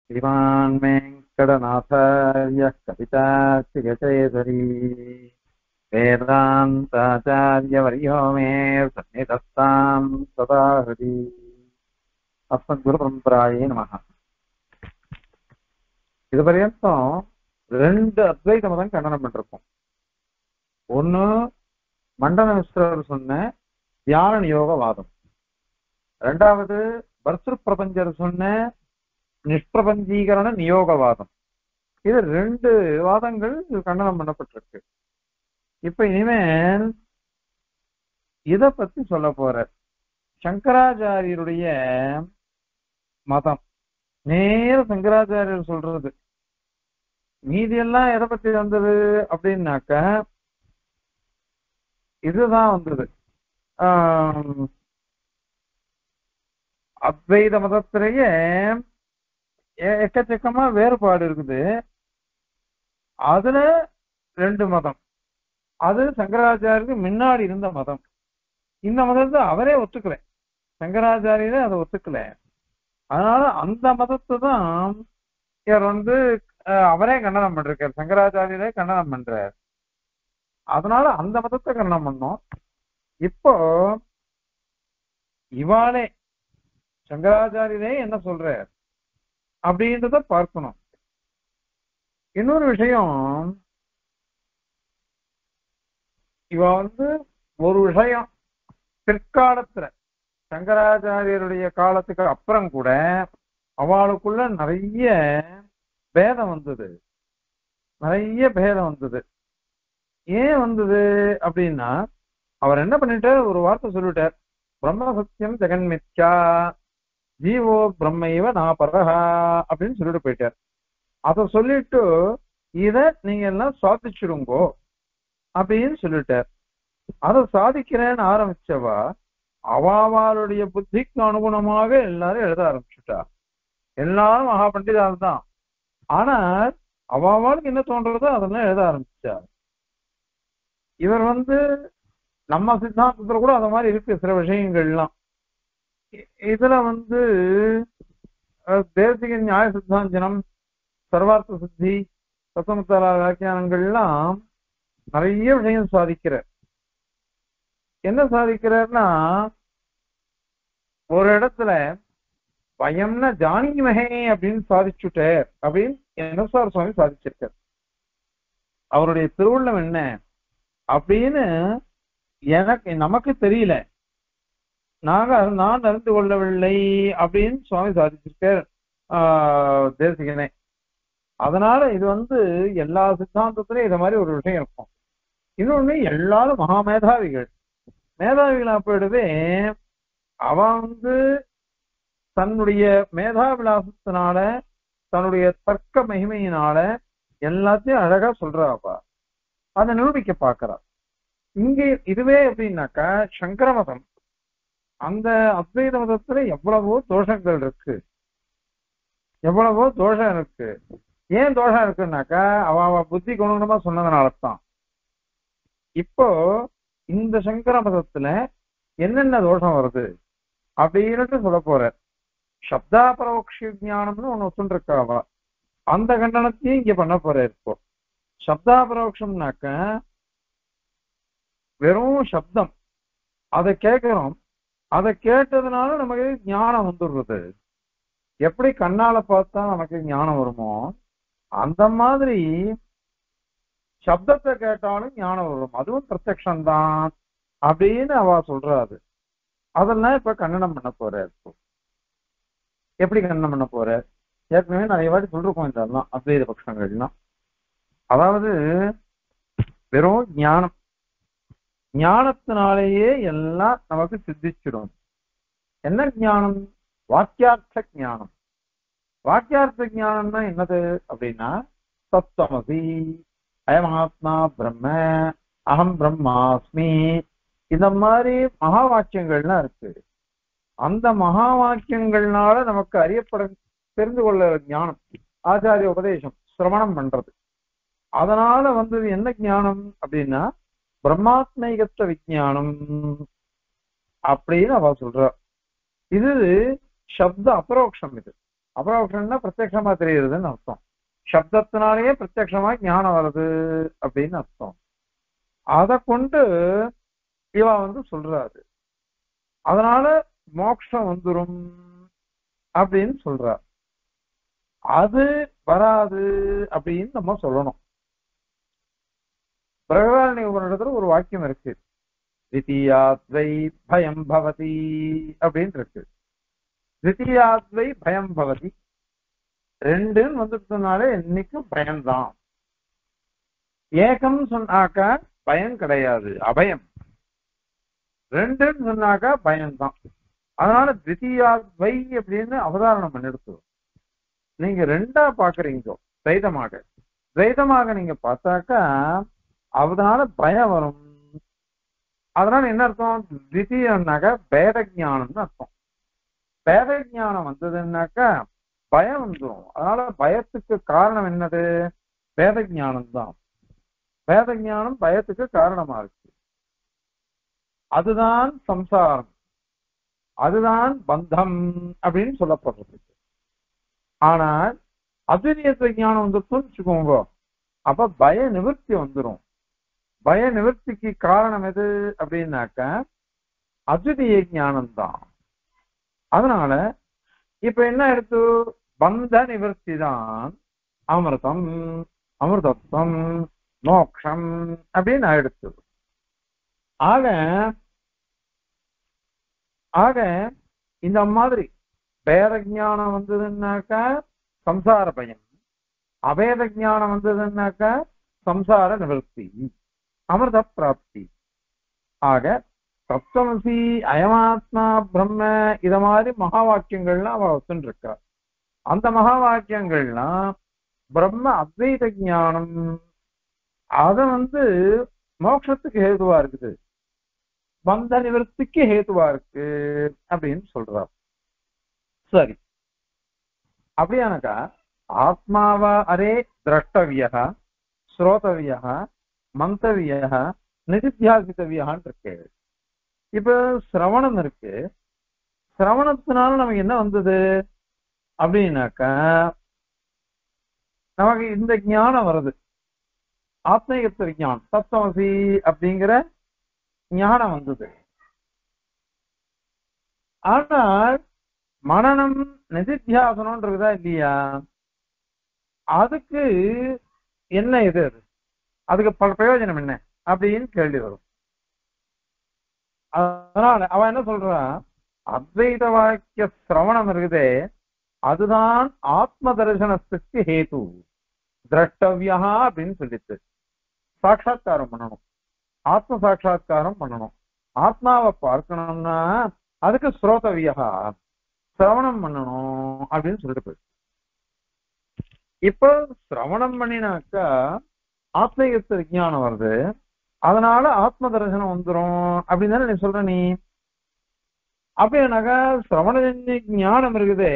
श्रीमान् वेङ्कटनाथार्यः कवितार्तिककेसरी वेदान्ताचार्यवर्यो मे सन्निधत्तां सदा हृदि अस्मद्गुरुपरम्परायै नमः. இது பர்யந்தம் ரெண்டு அத்வைத மதம் கண்டனம் பண்ணிருக்கோம். ஒண்ணு மண்டன மிஸ்ரர் சொன்ன தியான நியோகவாதம், ரெண்டாவது பர்திரு பிரபஞ்சர் சொன்ன நிஷ்பிரபஞ்சீகரண நியோகவாதம். இது ரெண்டு வாதங்கள் கண்டனம் பண்ணப்பட்டிருக்கு. இப்ப இனிமேல் இத பத்தி சொல்ல போற சங்கராச்சாரியருடைய மதம். நேர சங்கராச்சாரியர் சொல்றது மீதி எல்லாம் எதை பத்தி வந்தது அப்படின்னாக்க இதுதான் வந்தது. அத்வைத மதத்திலேயே எக்கச்சக்கமா வேறுபாடு இருக்குது. அதுல ரெண்டு மதம், அது சங்கராச்சாரியருக்கு முன்னாடி இருந்த மதம். இந்த மதத்தை அவரே ஒத்துக்கல, சங்கராச்சாரியரே அதை ஒத்துக்கல. அதனால அந்த மதத்தை தான் இவர் அவரே கண்டனம் பண்றார், சங்கராச்சாரியரே கண்டனம் பண்றார். அதனால அந்த மதத்தை கண்டனம் பண்ணோம். இப்போ இவாளே சங்கராச்சாரியரே என்ன சொல்றார் அப்படின்றத பார்க்கணும். இன்னொரு விஷயம், இவ ஒரு விஷயம் பிற்காலத்துல சங்கராச்சாரியருடைய காலத்துக்கு அப்புறம் கூட அவளுக்குள்ள நிறைய பேதம் வந்தது. ஏன் வந்தது அப்படின்னா, அவர் என்ன பண்ணிட்டார், ஒரு வார்த்தை சொல்லிட்டார், பிரம்ம சத்தியம் ஜெகன்மித்யா ஜீவோ பிரம்மைவ நாபரஹா அப்படின்னு சொல்லிட்டு போயிட்டார். அத சொல்லிட்டு இத நீங்க எல்லாம் சாதிச்சிடுங்கோ அப்படின்னு சொல்லிட்டார். அதை சாதிக்கிறேன்னு ஆரம்பிச்சவா அவளுடைய புத்திக்கு அனுகுணமாக எல்லாரும் எழுத ஆரம்பிச்சுட்டா. எல்லாரும் மகா பண்டிதால் தான். ஆனால் அவளுக்கு என்ன தோன்றதோ அதெல்லாம் எழுத ஆரம்பிச்சா. இவர் நம்ம சித்தாந்தத்துல கூட அந்த மாதிரி இருக்கு சில விஷயங்கள்லாம். இதுல தேசிக நியாய சித்தாந்தனம், சர்வார்த்த சித்தி, தத்துவமத்தல வியாக்கியானங்கள்லாம் நிறைய விஷயம் சாதிக்கிறார். என்ன சாதிக்கிறார்னா, ஒரு இடத்துல பயம்னா ஜானிமகே அப்படின்னு சாதிச்சுட்டார் அப்படின்னு என்எஸ்ஆர் சுவாமி சாதிச்சிருக்கார். அவருடைய திருவுள்ளம் என்ன அப்படின்னு நமக்கு தெரியல, நான் அறிந்து கொள்ளவில்லை அப்படின்னு சுவாமி சாதிச்சிருக்கார் தேசிகனே. அதனால இது எல்லா சித்தாந்தத்திலையும் இத மாதிரி ஒரு விஷயம் இருக்கும். இன்னொன்னு, எல்லாரும் மகா மேதாவிகளா போயிடுவே. அவன் தன்னுடைய மேதாவிலாசத்தினால, தன்னுடைய தர்க்க மகிமையினால எல்லாத்தையும் அழகா சொல்றாப்பா, அதை நிரூபிக்க பாக்குறா. இங்கே இதுவே எப்படின்னாக்கா, சங்கர மதம் அந்த அத்வைத மதத்துல எவ்வளவோ தோஷங்கள் இருக்கு, எவ்வளவோ தோஷம் இருக்கு. ஏன் தோஷம் இருக்குன்னாக்கா, அவ புத்தி குணமா சொன்னதுனாலதான். இப்போ இந்த சங்கர மதத்துல என்னென்ன தோஷம் வருது அப்படின்னு சொல்ல போற. சப்தாபரோக்ஷ ஞானம்னு ஒண்ணு ஒத்துருக்காவா, அந்த கண்டனத்தையும் இங்க பண்ண போற. இப்போ சப்தாபரோக்ஷம்னாக்க வெறும் சப்தம், அதை கேட்கிறோம், அதை கேட்டதுனால நமக்கு ஞானம் வந்துடுறது. எப்படி கண்ணால பார்த்தா நமக்கு ஞானம் வருமோ அந்த மாதிரி சப்தத்தை கேட்டாலும் ஞானம் வரும், அதுவும் பிரத்யக்ஷம்தான் அப்படின்னு அவ சொல்றாரு. அதெல்லாம் இப்ப கண்டனம் பண்ண போற. இப்போ எப்படி கண்டனம் பண்ண போற, ஏற்கனவே நிறைய வாட்டி சொல்லிருக்கோம் இதெல்லாம் அத்வைத பட்சங்கள்லாம். அதாவது வெறும் ஞானம், ஞானத்தினாலேயே எல்லாம் நமக்கு சித்திச்சிடும். என்ன ஞானம்? வாக்கியார்த்த ஞானம். வாக்கியார்த்த ஞானம்னா என்னது அப்படின்னா, தத்துவமசி, அயமாத்மா பிரம்ம, அகம் பிரம்மாஸ்மி, இந்த மாதிரி மகா வாக்கியங்கள்லாம் இருக்கு. அந்த மகா வாக்கியங்கள்னால நமக்கு அறியப்பட தெரிந்து கொள்ள ஞானம், ஆச்சாரிய உபதேசம் சிரவணம் பண்றது. அதனால என்ன ஞானம் அப்படின்னா, பிரம்மாத்மைகத்த விஞ்ஞானம் அப்படின்னு அவ சொல்ற. இது சப்த அபரோக்ஷம். இது அபரோக்ஷம்னா பிரத்யக்ஷமா தெரியுதுன்னு அர்த்தம். சப்தத்தினாலேயே பிரத்யக்ஷமா ஞானம் வருது அப்படின்னு அர்த்தம். அதை கொண்டு இவா சொல்றாரு. அதனால மோட்சம் வந்துரும் அப்படின்னு சொல்றார். அது வராது அப்படின்னு நம்ம சொல்லணும். பிரகதாரணி உபநிடத்துல ஒரு வாக்கியம் இருக்கு, தித்தியாத்வை பயம் பவதி அப்படின்னு இருக்கு. தித்தியாத்வை பயம் பவதி, ரெண்டுன்னு வந்துட்டதுனாலே என்னைக்கும் பயம்தான். ஏகம் சொன்னாக்கா பயம் கிடையாது, அபயம். ரெண்டுன்னு சொன்னாக்கா பயம்தான். அதனால தித்தியாத்வை அப்படின்னு அவதாரணம் பண்ணிடுத்து. நீங்க ரெண்டா பாக்குறீங்க துவைதமாக. துவைதமாக நீங்க பார்த்தாக்கா அதனால பயம் வரும். அதனால என்ன அர்த்தம்? தித்தியம்னாக்கா பேத ஞானம்னு அர்த்தம். பேத ஞானம் வந்ததுன்னாக்கா பயம் வந்துடும். அதனால பயத்துக்கு காரணம் என்னது? பேத ஞானம் தான். பேத ஞானம் பயத்துக்கு காரணமா இருக்கு. அதுதான் சம்சாரம், அதுதான் பந்தம் அப்படின்னு சொல்லப்படுறது. ஆனால் அத்விதீயத்துவ ஞானம் வந்துருச்சுன்னு வச்சுக்கோங்க, அப்ப பய நிவர்த்தி வந்துடும். பய நிவர்த்திக்கு காரணம் எது அப்படின்னாக்க அத்விதீய ஞானம் தான். அதனால இப்ப என்ன எடுத்து? பந்த நிவர்த்தி தான் அமிர்தம், அமிர்தத்துவம், மோக்ஷம் அப்படின்னு எடுத்து. ஆக ஆக இந்த மாதிரி பேத ஞானம் வந்ததுன்னாக்கா சம்சார பயம், அபேத ஞானம் வந்ததுன்னாக்கா சம்சார நிவர்த்தி, அமிர்த பிராப்தி. ஆக தத்துவமசி, அயமாத்மா பிரம்ம, இத மாதிரி மகா வாக்கியங்கள்லாம் அவ வச்சுருக்கா. அந்த மகா வாக்கியங்கள்லாம் பிரம்ம அத்வைத ஞானம், அத மோட்சத்துக்கு ஹேதுவா இருக்குது, பந்த நிவர்த்திக்கு ஹேதுவா இருக்கு அப்படின்னு சொல்றார். சரி, அப்படியானக்கா ஆத்மாவா அரே திரஷ்டவியா, ஸ்ரோதவியா, மந்தவியா, நிதித்தியாசித்தவியான்னு இருக்கு. இப்ப சிரவணம் இருக்கு. சிரவணத்தினால நமக்கு என்ன வந்தது அப்படின்னாக்கா நமக்கு இந்த ஞானம் வருது, ஆத்மீகத்துவ ஞானம், தத்துவமசி அப்படிங்கிற ஞானம் வந்தது. ஆனால் மனநம் நிதித்தியாசனம் இருக்குதா இல்லையா? அதுக்கு என்ன இது? அதுக்கு பல பிரயோஜனம் என்ன அப்படின்னு கேள்வி வரும். அதனால அவன் என்ன சொல்றான்? அத்வைத வாக்கிய சிரவணம் இருக்குதே, அதுதான் ஆத்ம தரிசனத்துக்கு ஹேது, திரஷ்டவியா அப்படின்னு சொல்லிட்டு சாட்சா்காரம் பண்ணணும், ஆத்ம சாட்சா்காரம் பண்ணணும். ஆத்மாவை பார்க்கணும்னா அதுக்கு ஸ்ரோதவியா, சிரவணம் பண்ணணும் அப்படின்னு சொல்லிட்டு போயிடு. இப்போ சிரவணம் பண்ணினாக்கா ஆத்மீகத்து விஞ்ஞானம் வருது, அதனால ஆத்ம தரிசனம் வந்துடும் அப்படின்னு தானே நீ சொல்ற. நீ அப்படின்னாக்கா சிரவணஜன்ய ஞானம் இருக்குதே,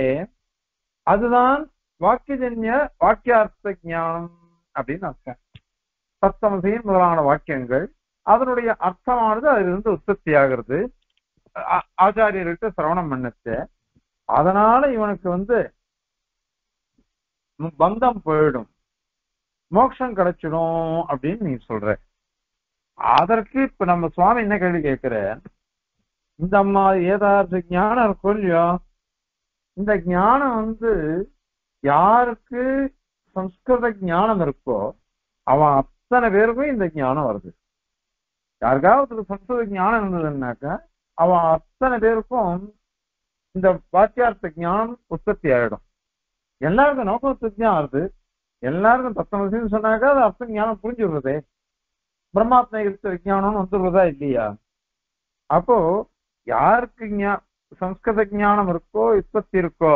அதுதான் வாக்கியஜன்ய வாக்கியார்த்த ஞானம் அப்படின்னு அர்த்தம். சப்தமசியின் முதலான வாக்கியங்கள் அதனுடைய அர்த்தமானது அதிலிருந்து உற்பத்தி ஆகிறது, ஆச்சாரியர்கிட்ட சிரவணம் பண்ணுச்சு. அதனால இவனுக்கு பந்தம் போயிடும், மோட்சம் கிடைச்சிடும் அப்படின்னு நீ சொல்ற. அதற்கு இப்ப நம்ம சுவாமி என்ன கேள்வி கேட்கிற? இந்த அம்மா ஏதாவது ஞானம் இருக்கும் இல்லையோ, இந்த ஞானம் யாருக்கு சம்ஸ்கிருத ஞானம் இருக்கோ அவன் அத்தனை பேருக்கும் இந்த ஞானம் வருது. யாருக்காவது சம்ஸ்கிருத ஞானம் இருந்ததுன்னாக்கா அவன் அத்தனை பேருக்கும் இந்த வாக்கியார்த்த ஞானம் உற்பத்தி ஆயிடும். எல்லாருக்கும் நோக்கத்து ஞானம் வருது, எல்லாருக்கும் தத்துவமசின்னு சொன்னாக்கா அது அர்த்த ஞானம் புரிஞ்சுடுறதே, பிரம்மாத்ம விஞ்ஞானம் வந்துடுறதா இல்லையா? அப்போ யாருக்கு சம்ஸ்கிருத ஞானம் இருக்கோ உற்பத்தி இருக்கோ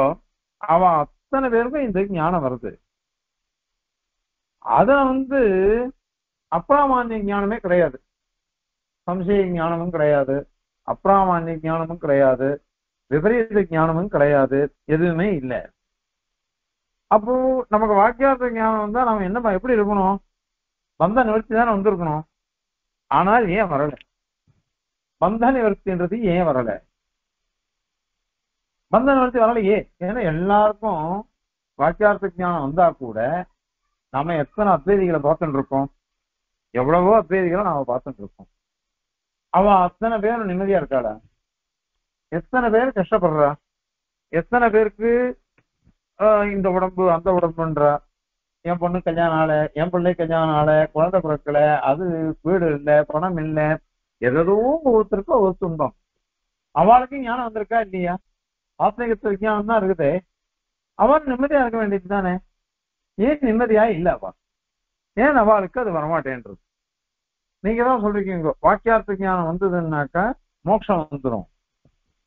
அவன் அத்தனை பேருக்கும் இந்த ஞானம் வருது. அத அப்ராமான்ய ஞானமே கிடையாது, சம்சய ஞானமும் கிடையாது, அப்ராமான்ய ஞானமும் கிடையாது, விபரீத ஞானமும் கிடையாது, எதுவுமே இல்லை. அப்போ நமக்கு வாக்கியார்த்த ஞானம் வந்தா நம்ம என்ன எப்படி இருக்கணும்? பந்த நிவர்த்தி தானே வந்திருக்கணும். ஆனால் ஏன் வரல? பந்த நிவர்த்தின்றது ஏன் வரல? பந்த நிவர்த்தி வரலையே. ஏன்னா எல்லாருக்கும் வாக்கியார்த்த ஞானம் வந்தா கூட நாம எத்தனை அத்வைதிகளை பார்த்துட்டு இருக்கோம், எவ்வளவோ அத்வைதிகளை நாம பார்த்துட்டு இருக்கோம். அவன் அத்தனை பேரும் நிம்மதியா இருக்காளா? எத்தனை பேர் கஷ்டப்படுறா? எத்தனை பேருக்கு இந்த உடம்பு அந்த உடம்புன்றா? என் பொண்ணு கல்யாணம் ஆள, என் பிள்ளை கல்யாணம் ஆள, குழந்தை பிறக்கல, அது வீடு இல்லை, பணம் இல்லை, எதோ ஒவ்வொருத்தருக்கும் ஒவ்வொரு துன்பம். அவளுக்கும் ஞானம் வந்திருக்கா இல்லையா? ஆத்மீகத்து விஞ்ஞானம் தான் இருக்குது. அவள் நிம்மதியா இருக்க வேண்டியது தானே. ஏன் நிம்மதியா இல்ல அவள்? ஏன் அவளுக்கு அது வரமாட்டேன்றது? நீங்க தான் சொல்றீங்க வாக்கியார்த்த ஞானம் வந்ததுன்னாக்கா மோட்சம் வந்துடும்.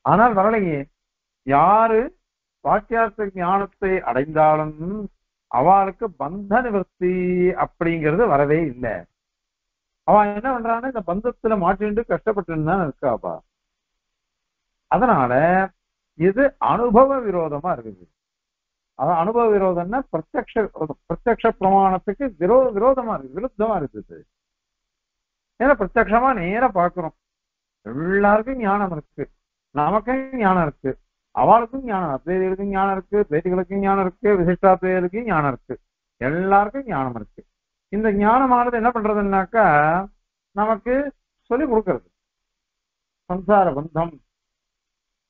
ஆனால் வரலையே. யாரு வாக்கியார்த்த ஞானத்தை அடைந்தாலும் அவளுக்கு பந்த நிவர்த்தி அப்படிங்கிறது வரவே இல்லை. அவன் என்ன பண்றான்னா இந்த பந்தத்துல மாட்டிட்டு கஷ்டப்பட்டு தான் இருக்காப்பா. அதனால இது அனுபவ விரோதமா இருக்குது. அதான் அனுபவ விரோதம்னா பிரத்யக்ஷ பிரமாணத்துக்கு விரோதமா இருக்கு, விருத்தமா இருக்குது. ஏன்னா பிரத்யக்ஷமா நேர பாக்குறோம். எல்லாருக்கும் ஞானம் இருக்கு, நமக்கும் ஞானம் இருக்கு, அவளுக்கும் ஞானம், அத்வைதிகளுக்கும் ஞானம் இருக்கு, துவைதிகளுக்கும் ஞானம் இருக்கு, விசிஷ்டாத்வைதிகளுக்கும் ஞானம் இருக்கு, எல்லாருக்கும் ஞானம் இருக்கு. இந்த ஞானமானது என்ன பண்றதுன்னாக்கா நமக்கு சொல்லி கொடுக்கறது. சம்சார பந்தம்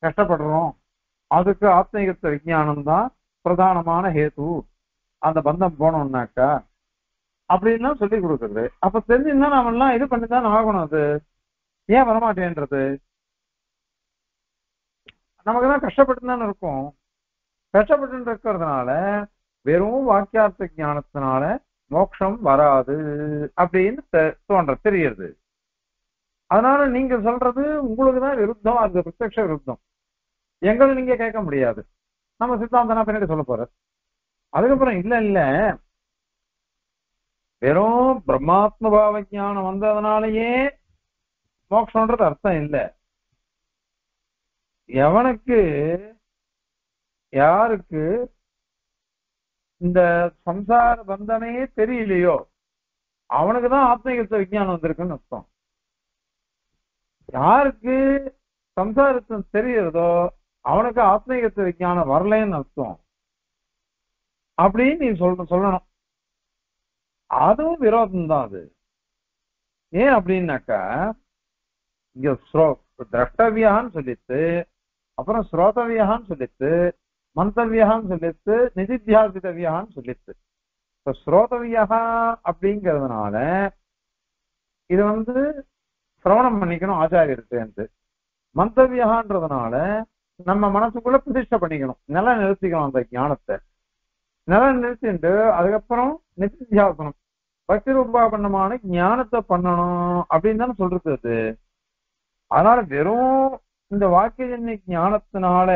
கஷ்டப்படுறோம், அதுக்கு ஆத்மீகத்த விஞ்ஞானம் தான் பிரதானமான ஹேது. அந்த பந்தம் போனோம்னாக்கா அப்படின்னா சொல்லி கொடுக்குறது. அப்ப தெரிஞ்சுன்னா நாம எல்லாம் இது பண்ணிதான் ஆகணும். அது ஏன் வரமாட்டேன்றது? நமக்குதான் கஷ்டப்பட்டு தானே இருக்கும். கஷ்டப்பட்டு இருக்கிறதுனால வெறும் வாக்கியார்த்த ஞானத்தினால மோட்சம் வராது அப்படின்னு தெரியுது. அதனால நீங்க சொல்றது உங்களுக்கு தான் விருத்தம், அது பிரத்யக்ஷ விருத்தம். எங்களை நீங்க கேட்க முடியாது. நம்ம சித்தாந்தனா பின்னாடி சொல்ல போற. அதுக்கப்புறம் இல்ல இல்ல வெறும் பிரம்மாத்ம பாவ ஞானம் வந்ததுனாலயே மோட்சம்ன்றது அர்த்தம் இல்லை. எவனுக்கு யாருக்கு இந்த சம்சார பந்தமே தெரியலையோ அவனுக்குதான் ஆத்மீகத்த விஞ்ஞானம் வந்திருக்குன்னு அர்த்தம். யாருக்கு சம்சாரத்தை தெரியறதோ அவனுக்கு ஆத்மீகத்த விஞ்ஞானம் வரலன்னு அர்த்தம் அப்படின்னு நீ சொல்லணும். அதுவும் விரோதம் தான் அது. ஏன் அப்படின்னாக்கா இங்க திரஷ்டவியான்னு சொல்லிட்டு, அப்புறம் ஸ்ரோதவியான்னு சொல்லிட்டு, மந்தவியான்னு சொல்லிட்டு, நிதித்தியாசிதவியான்னு சொல்லிட்டு. இப்ப ஸ்ரோதவியா அப்படிங்கிறதுனால இது சிரவணம் பண்ணிக்கணும் ஆச்சாரியர்கிட்ட. மந்தவியான்றதுனால நம்ம மனசுக்குள்ள பிரதிஷ்டை பண்ணிக்கணும், நில நிறுத்திக்கணும். அந்த ஞானத்தை நில நிறுத்திட்டு அதுக்கப்புறம் நிதித்தியாசனம் பக்தி ரூபாபன்னமான ஞானத்தை பண்ணணும் அப்படின்னு தானே சொல்றது அது. அதனால வெறும் இந்த வாக்கியஜன்ய ஞானத்தினால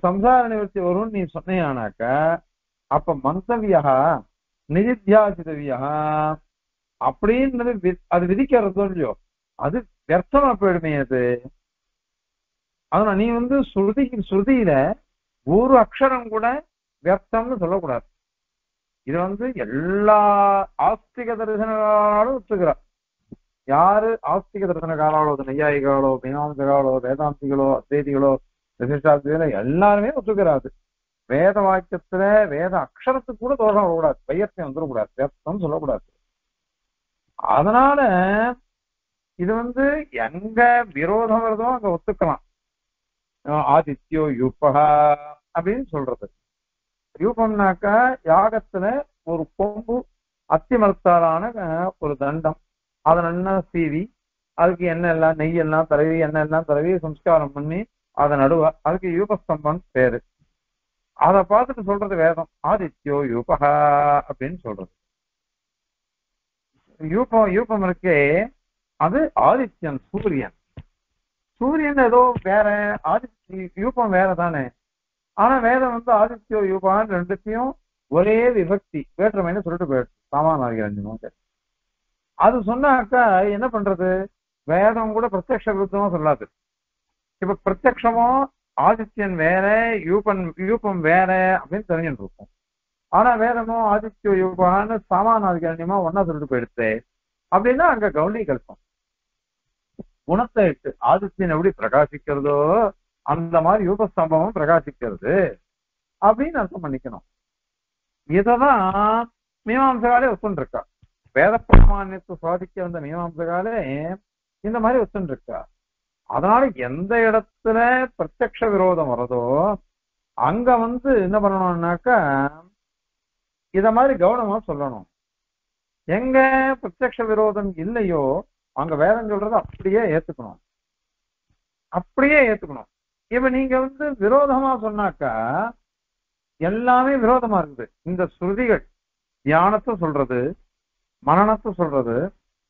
சம்சார நிவர்த்தி வரும்னு நீ சொன்னீங்கன்னாக்க அப்ப மந்தவியா நிதித்தியாசிதவியா அப்படின்றது அது விதிக்கிறதோ இல்லையோ அது வியர்த்தமா போயிடுமே அது. அதனால நீ ஸ்ருதியில ஒரு அக்ஷரம் கூட வியர்த்தம்னு சொல்லக்கூடாது. இது எல்லா ஆஸ்திக தரிசனாலும் ஒத்துக்கிறார். யாரு ஆஸ்திக தரிசனகாரோ, நையாயிகளோ, மீமாம்சகாலோ, வேதாந்திகளோ, அத்வைதிகளோ, விசிஷ்டாத்வைதிகளோ எல்லாருமே ஒத்துக்கிறாரு. வேத வாக்கியத்துல வேத அக்ஷரத்துக்கு கூட தோஷம் வரக்கூடாது, பையத்தை வந்துடக்கூடாது, வியர்த்தம் சொல்லக்கூடாது. அதனால இது எங்க விரோதம் வருதோ அங்க ஒத்துக்கலாம். ஆதித்யோ யூப்பகா அப்படின்னு சொல்றது. யூபம்னாக்கா யாகத்துல ஒரு கொம்பு அத்திமரத்தாலான ஒரு தண்டம், அதை நல்லா சீவி அதுக்கு எண்ணெய் எல்லாம் நெய் எல்லாம் தடவி எண்ணெய் எல்லாம் தடவி சம்ஸ்காரம் பண்ணி அதை நடுவா, அதுக்கு யூபஸ்தம்பம் பேரு. அதை பார்த்துட்டு சொல்றது வேதம் ஆதித்யோ யூபகா அப்படின்னு சொல்றது. யூபம் இருக்கே அது ஆதித்யன், சூரியன். சூரியன் ஏதோ வேற, யூபம் வேற தானே. ஆனா வேதம் ஆதித்யோ யூபான்னு ரெண்டுத்தையும் ஒரே விபக்தி வேற்றுமைன்னு சொல்லிட்டு போயிடுச்சு சாமானியம். அது சொன்னாக்கா என்ன பண்றது? வேதம் கூட பிரத்யக்ஷ விருத்தமா சொல்லாது. இப்ப பிரத்யக்ஷமோ ஆதித்யன் வேற யூபம் வேற அப்படின்னு தெரிஞ்சுட்டு இருக்கும். ஆனா வேதமோ ஆதித்யோ யூபான்னு சாமானியமா ஒன்னா சொல்லிட்டு போயிடுச்சு அப்படின்னா அங்க கௌலி கல்பம். குணத்தை இட்டு ஆதித்யன் எப்படி பிரகாசிக்கிறதோ அந்த மாதிரி ரூபஸ்தம்பமும் பிரகாசிக்கிறது அப்படின்னு அர்த்தம் பண்ணிக்கணும். இததான் மீமாம்சகாலே ஒத்துன்னு இருக்கா. வேத பிரமாணியத்தை சாதிக்க வந்த மீமாம்சகாலே இந்த மாதிரி ஒத்துன்னு இருக்கா. அதனால எந்த இடத்துல பிரத்யக்ஷ விரோதம் வருதோ அங்க என்ன பண்ணணும்னாக்கா இத மாதிரி கவனமா சொல்லணும். எங்க பிரத்யக்ஷ விரோதம் இல்லையோ அங்க வேதம் சொல்றதை அப்படியே ஏத்துக்கணும், அப்படியே ஏத்துக்கணும். இப்ப நீங்க விரோதமா சொன்னாக்கா எல்லாமே விரோதமா இருக்குது. இந்த ஸ்ருதிகள் தியானத்தை சொல்றது, மனனத்தை சொல்றது,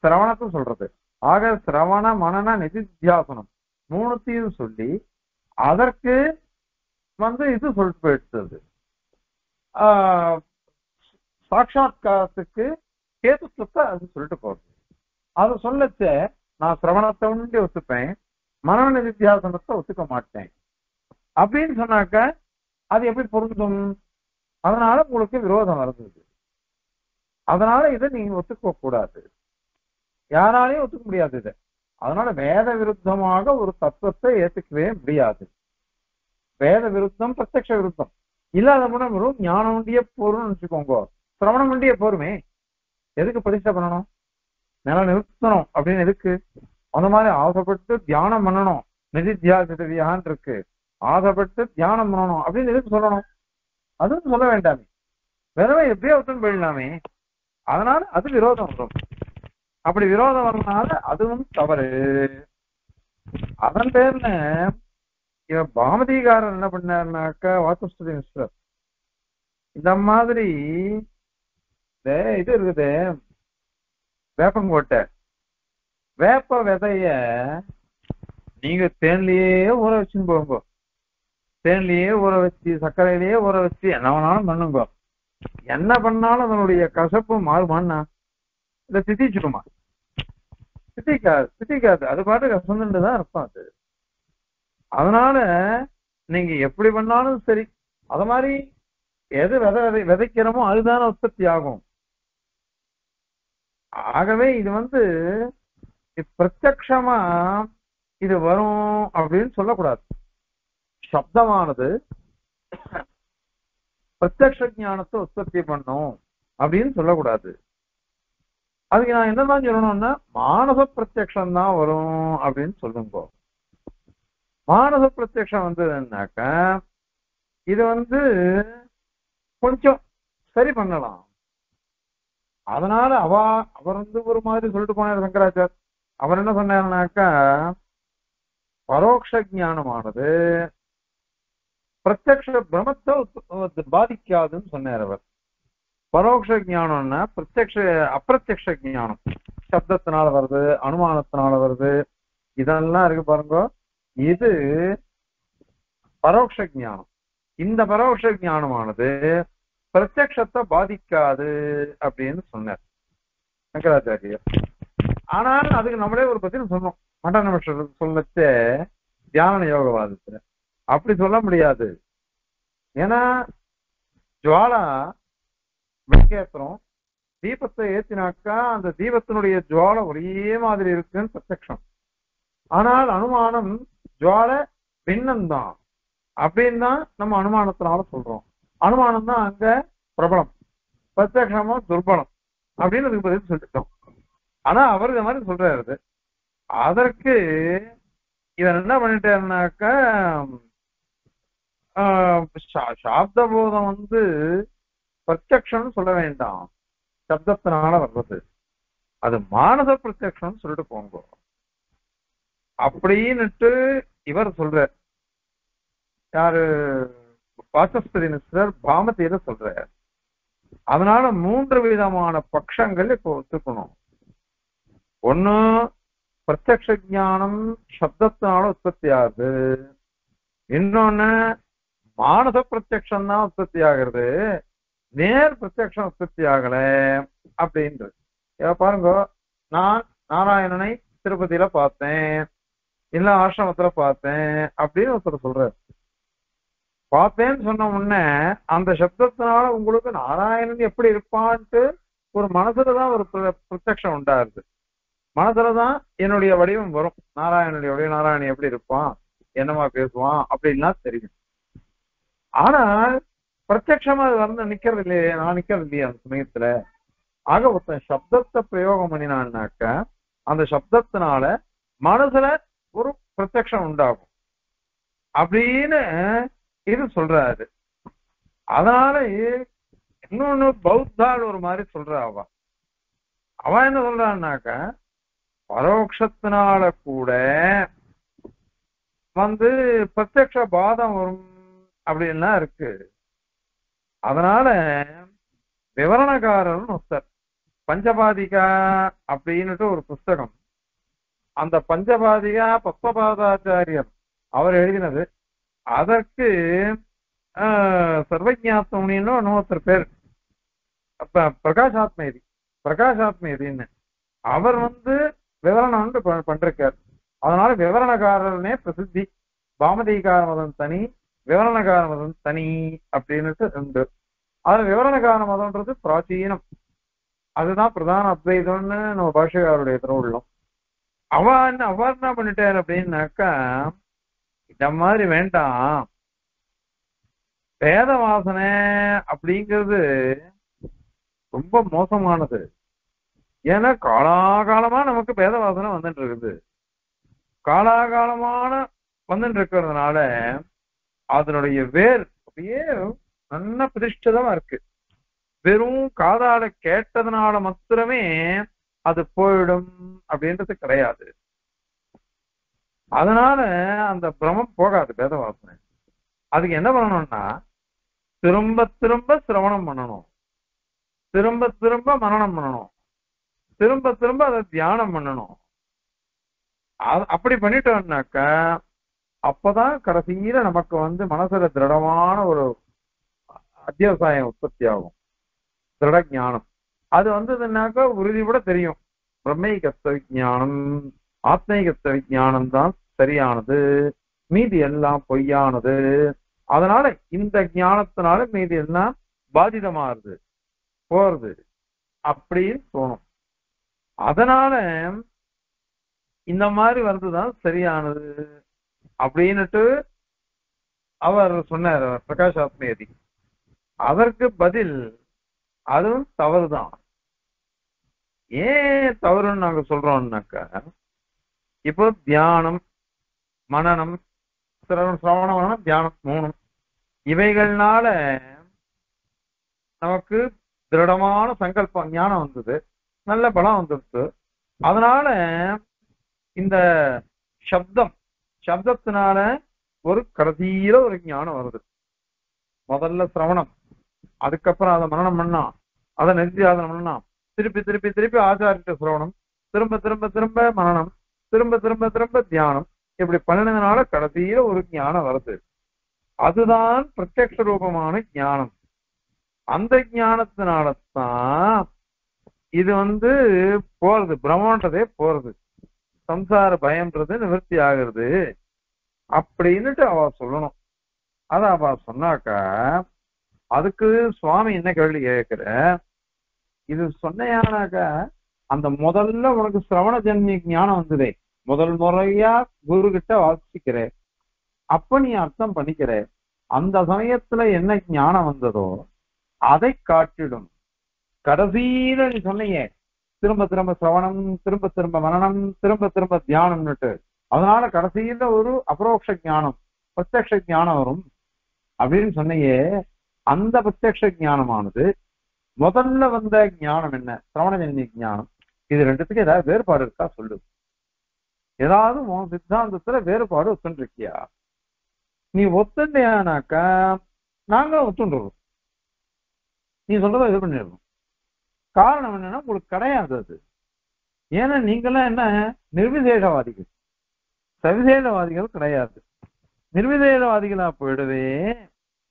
சிரவணத்தை சொல்றது. ஆக சிரவண மனன நிதித்தியாசனம் மூணுத்தையும் சொல்லி அதற்கு இது சொல்லிட்டு போயிடுது. சாட்சாத்காரத்துக்கு கேதுத்துவத்தை அது சொல்லிட்டு போறது. அதை சொல்லச்ச நான் சிரவணத்தை ஒண்டி ஒத்துப்பேன், மனன நிதித்தியாசனத்தை ஒத்துக்க மாட்டேன் அப்படின்னு சொன்னாக்க அது எப்படி பொருந்தும்? அதனால உங்களுக்கு விரோதம் வருது. அதனால இதை நீங்க ஒத்துக்க கூடாது, யாராலையும் ஒத்துக்க முடியாது இதை. அதனால வேத விருத்தமாக ஒரு தத்துவத்தை ஏத்துக்கவே முடியாது. வேத விருத்தம் பிரத்யக்ஷ விருத்தம் இல்லாத போன வெறும் ஞானம் வண்டிய போரும்னு வச்சுக்கோங்க. சிரவணம் வண்டிய போருமே, எதுக்கு பிரதிஷ்டை பண்ணணும், நில நிறுத்தணும் அப்படின்னு எதுக்கு? அந்த மாதிரி ஆசைப்பட்டு தியானம் பண்ணணும், நிதித்தியாசியான் இருக்கு, ஆசைப்பட்டு தியானம் பண்ணணும் அப்படின்னு எதுக்கு சொல்லணும்? அதுவும் சொல்ல வேண்டாமே, வெறுமே எப்படியோ ஒத்துன்னு போயிடலாமே. அதனால அது விரோதம் வரும். அப்படி விரோதம் வரனால அதுவும் தவறு. அதன் பேர்ல இவன் பாமதிகாரன் என்ன பண்ணாருனாக்கா, வாசஸ்பதி மிஸ்டர் இந்த மாதிரி இது இருக்குது, வேப்பங்கோட்டை வேப்ப விதைய நீங்க தேன்லயே ஊற வச்சுன்னு போங்க, தேன்லயே ஊற வச்சு சர்க்கரையிலேயே ஊற வச்சு என்ன வேணாலும் பண்ணுங்க. என்ன பண்ணாலும் அதனுடைய கசப்பு மாறுமான்னா இல்ல திட்டிச்சுக்குமா? திட்டிக்காது, திட்டிக்காது. அது பாட்டு கசந்துட்டு தான் இருக்கும் அது. அதனால நீங்க எப்படி பண்ணாலும் சரி, அத மாதிரி எது விதைக்கிறோமோ அதுதானே உற்பத்தி ஆகும். ஆகவே இது பிரத்யக்ஷமா இது வரும் அப்படின்னு சொல்லக்கூடாது. சப்தமானது பிரத்யக்ஷ ஞானத்தை உற்பத்தி பண்ணும் அப்படின்னு சொல்லக்கூடாது. அதுக்கு நான் என்னதான் சொல்லணும்னா மானச பிரத்யக்ஷம் தான் வரும் அப்படின்னு சொல்லுங்க. மானச பிரத்யக்ஷம் வந்ததுன்னாக்க இது கொஞ்சம் சரி பண்ணலாம். அதனால அவர் ஒரு மாதிரி சொல்லிட்டு போனார் சங்கராச்சார். அவர் என்ன சொன்னாருனாக்கா, பரோட்ச ஞானமானது பிரத்யக்ஷ பிரமத்தை பாதிக்காதுன்னு சொன்னார் அவர். பரோட்ச ஞானம்னா அப்பிரத்யக்ஷ ஞானம், சப்தத்தினால வருது, அனுமானத்தினால வருது, இதெல்லாம் இருக்கு பாருங்க. இது பரோட்ச ஞானம். இந்த பரோட்ச ஞானமானது பிரத்யக்ஷத்தை பாதிக்காது அப்படின்னு சொன்னார் சங்கராச்சாரியர். ஆனால் அதுக்கு நம்மளே ஒரு பதில் சொன்னோம். மண்டனமேஸ்வரர் சொல்லச்ச தியான யோகவாதத்துல அப்படி சொல்ல முடியாது. ஏன்னா ஜுவாலா விளக்கேத்துறோம், தீபத்தை ஏத்தினாக்கா அந்த தீபத்தினுடைய ஜுவாலை ஒரே மாதிரி இருக்குன்னு பிரத்யக்ஷம். ஆனால் அனுமானம் ஜுவாலை பின்னம்தான் அப்படின்னு தான் நம்ம அனுமானத்தினால சொல்றோம். அனுமானம் தான் அங்க பிரபலம், பிரத்யக்ஷமா துர்பலம் அப்படின்னு அதுக்கு பதில் சொல்லிட்டோம். ஆனா அவர் இந்த மாதிரி சொல்றாரு. அதற்கு இவர் என்ன பண்ணிட்டாருனாக்கா, சாப்தபோதம் பிரத்யக்ஷம்னு சொல்ல வேண்டாம், சப்தத்தினால வர்றது, அது மானச பிரத்யக்ஷம்னு சொல்லிட்டு போங்க அப்படின்னுட்டு இவர் சொல்றார். யாரு? வாசஸ்பதி மிஸ்ரர் பாமதியில சொல்றார். அதனால 3 விதமான பட்சங்கள் இப்போ ஒத்துக்கணும். ஒண்ணு, பிரத்யக்ஷ ஞானம் சப்தத்தினால உற்பத்தி ஆகுது. இன்னொன்னு, மானச பிரத்யக்ஷம் தான் உற்பத்தி ஆகிறது, நேர் பிரத்யக்ஷம் உற்பத்தி ஆகல அப்படின்றது. பாருங்க, நான் நாராயணனை திருப்பதியில பார்த்தேன், இல்ல ஆசிரமத்துல பார்த்தேன் அப்படின்னு ஒருத்தர் சொல்றாரு. பார்த்தேன்னு சொன்ன உடனே அந்த சப்தத்தினால உங்களுக்கு நாராயணன் எப்படி இருப்பான்ட்டு ஒரு மனசுலதான் ஒரு பிரத்யக்ஷம் உண்டாருது. மனசுலதான் என்னுடைய வடிவம் வரும், நாராயணனுடைய வடிவம், நாராயணன் எப்படி இருப்பான் என்னமா பேசுவான் அப்படின்லாம் தெரியும். ஆனால் பிரத்யட்சமா அது வந்து நிக்கிறது இல்லையே, நான் நிக்கிறது இல்லையே அந்த சமயத்துல. ஆக ஒருத்தன் சப்தத்தை பிரயோகம் பண்ணினான்னாக்க அந்த சப்தத்தினால மனசுல ஒரு பிரத்யக்ஷம் உண்டாகும் அப்படின்னு இது சொல்றாரு. அதனால இன்னொன்னு பௌத்தாள் ஒரு மாதிரி சொல்றா. அவன் என்ன சொல்றான்னாக்க பரோட்சத்தினால கூட வந்து பிரத்யக்ஷ பாதம் வரும் அப்படின்லாம் இருக்கு. அதனால விவரணக்காரர்னு ஒருத்தர் பஞ்சபாதிகா அப்படின்னுட்டு ஒரு புஸ்தகம், அந்த பஞ்சபாதிகா பத்மபாதாச்சாரியர் அவர் எழுதினது. அதற்கு சர்வஜாத்மனின்னு இன்னொருத்தர் பேர் பிரகாஷாத்மேதி, பிரகாஷாத்மேதின்னு அவர் வந்து விவரணம் பண்றார். அதனால விவரணக்காரர்னே பிரசித்தி. பாமதிகார மதம் தனி, விவரணக்கார மதம் தனி அப்படின்னுட்டு உண்டு. அது விவரணக்கார மதம்ன்றது பிராச்சீனம், அதுதான் பிரதான அத்வைதம்னு நம்ம பாஷகாருடைய திருவுள்ளம். அவர் என்ன பண்ணிட்டாரு அப்படின்னாக்கா, இந்த மாதிரி வேண்டாம், வேத வாசனை அப்படிங்கிறது ரொம்ப மோசமானது. ஏன்னா காலாகாலமா நமக்கு வேத வாசனை வந்துட்டு இருக்குது. காலாகாலமான வந்துட்டு இருக்கிறதுனால அதனுடைய வேர் அப்படியே நல்ல பிரதிஷ்டிதமா இருக்கு. வெறும் காதால கேட்டதுனால மாத்திரமே அது போயிடும் அப்படின்றது கிடையாது. அதனால அந்த பிரமம் போகாது வேத வாசனை. அதுக்கு என்ன பண்ணணும்னா திரும்ப திரும்ப சிரவணம் பண்ணணும், திரும்ப திரும்ப மனனம் பண்ணணும், திரும்ப திரும்ப அதை தியானம் பண்ணணும். அப்படி பண்ணிட்டோம்னாக்கா அப்பதான் கடைசியில நமக்கு வந்து மனசுல திருடமான ஒரு அத்தியாவசாயம் உற்பத்தி ஆகும், திருட ஞானம். அது வந்ததுன்னாக்கா உறுதியோட தெரியும் பிரம்மைகத்த விஞ்ஞானம் ஆத்மீகத்த விஞ்ஞானம் தான் சரியானது, மீதி எல்லாம் பொய்யானது. அதனால இந்த ஞானத்தினால மீதி எல்லாம் பாதிதமாறுது போறது அப்படின்னு தோணும். அதனால இந்த மாதிரி வர்றதுதான் சரியானது அப்படின்னுட்டு அவர் சொன்னார் பிரகாஷாத்மேதி. அதற்கு பதில் அதுவும் தவறுதான். ஏன் தவறுன்னு நாங்க சொல்றோம்னாக்கா, இப்போ தியானம் மனனம் சிரவண மனனம் தியானம் மூணும் இவைகள்னால நமக்கு திருடமான சங்கல்பம் ஞானம் வந்தது, நல்ல பலம் வந்துடுச்சு. அதனால இந்த சப்தத்தினால ஒரு கடைசியில ஒரு ஞானம் வருது. முதல்ல சிரவணம், அதுக்கப்புறம் அதை மனனம் பண்ணா, அதை நிர்த்தியாசனம் பண்ணா, திருப்பி திருப்பி திருப்பி ஆச்சாரிட்ட சிரவணம், திரும்ப திரும்ப திரும்ப மனனம், திரும்ப திரும்ப திரும்ப தியானம், இப்படி பண்ணினதுனால கடைசியில ஒரு ஞானம் வருது. அதுதான் பிரத்யக்ஷ ரூபமான ஞானம். அந்த ஞானத்தினாலதான் இது வந்து போறது, பிரம்மன்றதே போறது, சம்சார பயம்ன்றது நிவர்த்தி ஆகிறது அப்படின்னுட்டு அவ சொல்லணும். அத அவ சொன்னாக்கா அதுக்கு சுவாமி என்ன கேள்வி கேட்கிற, இது சொன்னையானாக்கா அந்த முதல்ல உனக்கு சிரவண ஜன்மி ஞானம் வந்ததே, முதல் முறையா குரு கிட்ட வாசிக்கிற, அப்ப நீ அர்த்தம் பண்ணிக்கிற, அந்த சமயத்துல என்ன ஞானம் வந்ததோ அதை காட்டிடும். கடைசியில நீ சொன்னீங்க திரும்ப திரும்ப சிரவணம், திரும்ப திரும்ப மனனம், திரும்ப திரும்ப தியானம்னுட்டு, அதனால கடைசியில ஒரு அபரோக்ஷ ஞானம் பிரத்யக்ஷ ஞானம் வரும் அப்படின்னு சொன்னையே. அந்த பிரத்யக்ஷ ஞானமானது முதல்ல வந்த ஞானம் என்ன, சிரவணஜன்ய ஞானம், இது ரெண்டுத்துக்கு ஏதாவது வேறுபாடு இருக்கா சொல்லு. ஏதாவது உன் சித்தாந்தத்துல வேறுபாடு ஒத்துருக்கியா? நீ ஒத்துண்டியானாக்கா நாங்களும் ஒத்துண்டுறோம், நீ சொல்றதை இது பண்ணிடுறோம். காரணம் என்னன்னா உங்களுக்கு கிடையாது அது. ஏன்னா நீங்களாம் என்ன நிர்விசேஷவாதிகள், சவிசேஷவாதிகள் கிடையாது. நிர்விசேஷவாதிகளா போயிடுவே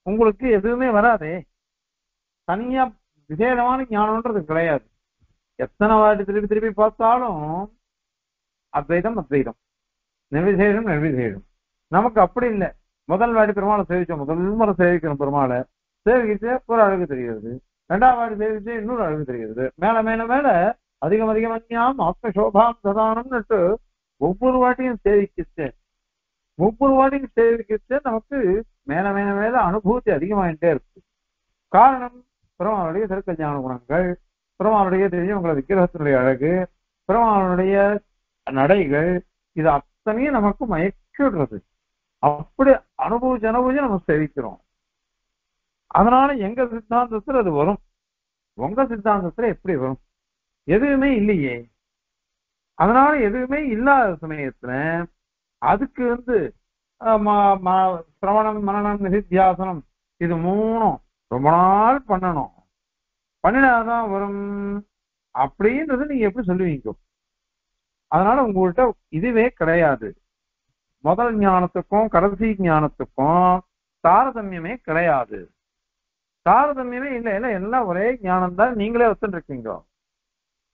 உங்களுக்கு எதுவுமே வராதே, தனியா விசேஷமான ஞானம்ன்றது கிடையாது. எத்தனை வாட்டி திருப்பி திருப்பி பார்த்தாலும் அத்வைதம் அத்வைதம், நிர்விசேஷம் நிர்விசேஷம். நமக்கு அப்படி இல்லை. முதல் வாட்டி பெருமாளை சேவிச்சோம், முதல் முறை சேவிக்கணும் பெருமாளை, சேவிக்கிச்சு ஒரு அழகு தெரிகிறது, ரெண்டாவது வாட்டி சேவிச்சு இன்னொரு அழகு தெரிகிறது, மேல மேல மேல அதிகம் அதிகம் அஞ்ஞாம் ஆத்மசோபாம் சதானம்னுட்டு ஒவ்வொரு வாட்டியும் சேவிக்கிச்சு ஒவ்வொரு வாட்டியும் சேவிக்கிட்டு நமக்கு மேல மேல மேல அனுபூதி அதிகமாயிட்டே இருக்கு. காரணம் பெருமாளுடைய திருக்க ஞான குணங்கள், பெருமாளுடைய தெய்வங்கள விக்கிரகத்தினுடைய அழகு, பெருமாளுடைய நடைகள், இது அத்தனையும் நமக்கு மயக்கிடுறது. அப்படி அனுபவிச்சு அனுபவிச்சு நம்ம சேவிக்கிறோம். அதனால எங்க சித்தாந்தத்துல அது வரும், உங்க சித்தாந்தத்துல எப்படி வரும்? எதுவுமே இல்லையே. அதனால எதுவுமே இல்லாத சமயத்துல அதுக்கு சிரவணம் மனனம் நிதித்தியாசனம் இது மூணும் ரொம்ப நாள் பண்ணணும், பண்ணினாதான் வரும் அப்படின்றது நீங்க எப்படி சொல்லுவீங்க? அதனால உங்கள்கிட்ட இதுவே கிடையாது. முதல் ஞானத்துக்கும் கடைசி ஞானத்துக்கும் தாரதமியமே கிடையாது. தாரதமியமே இல்லை, இல்லை, எல்லாம் ஒரே ஞானம் தான். நீங்களே ஒத்துட்டு இருக்கீங்க,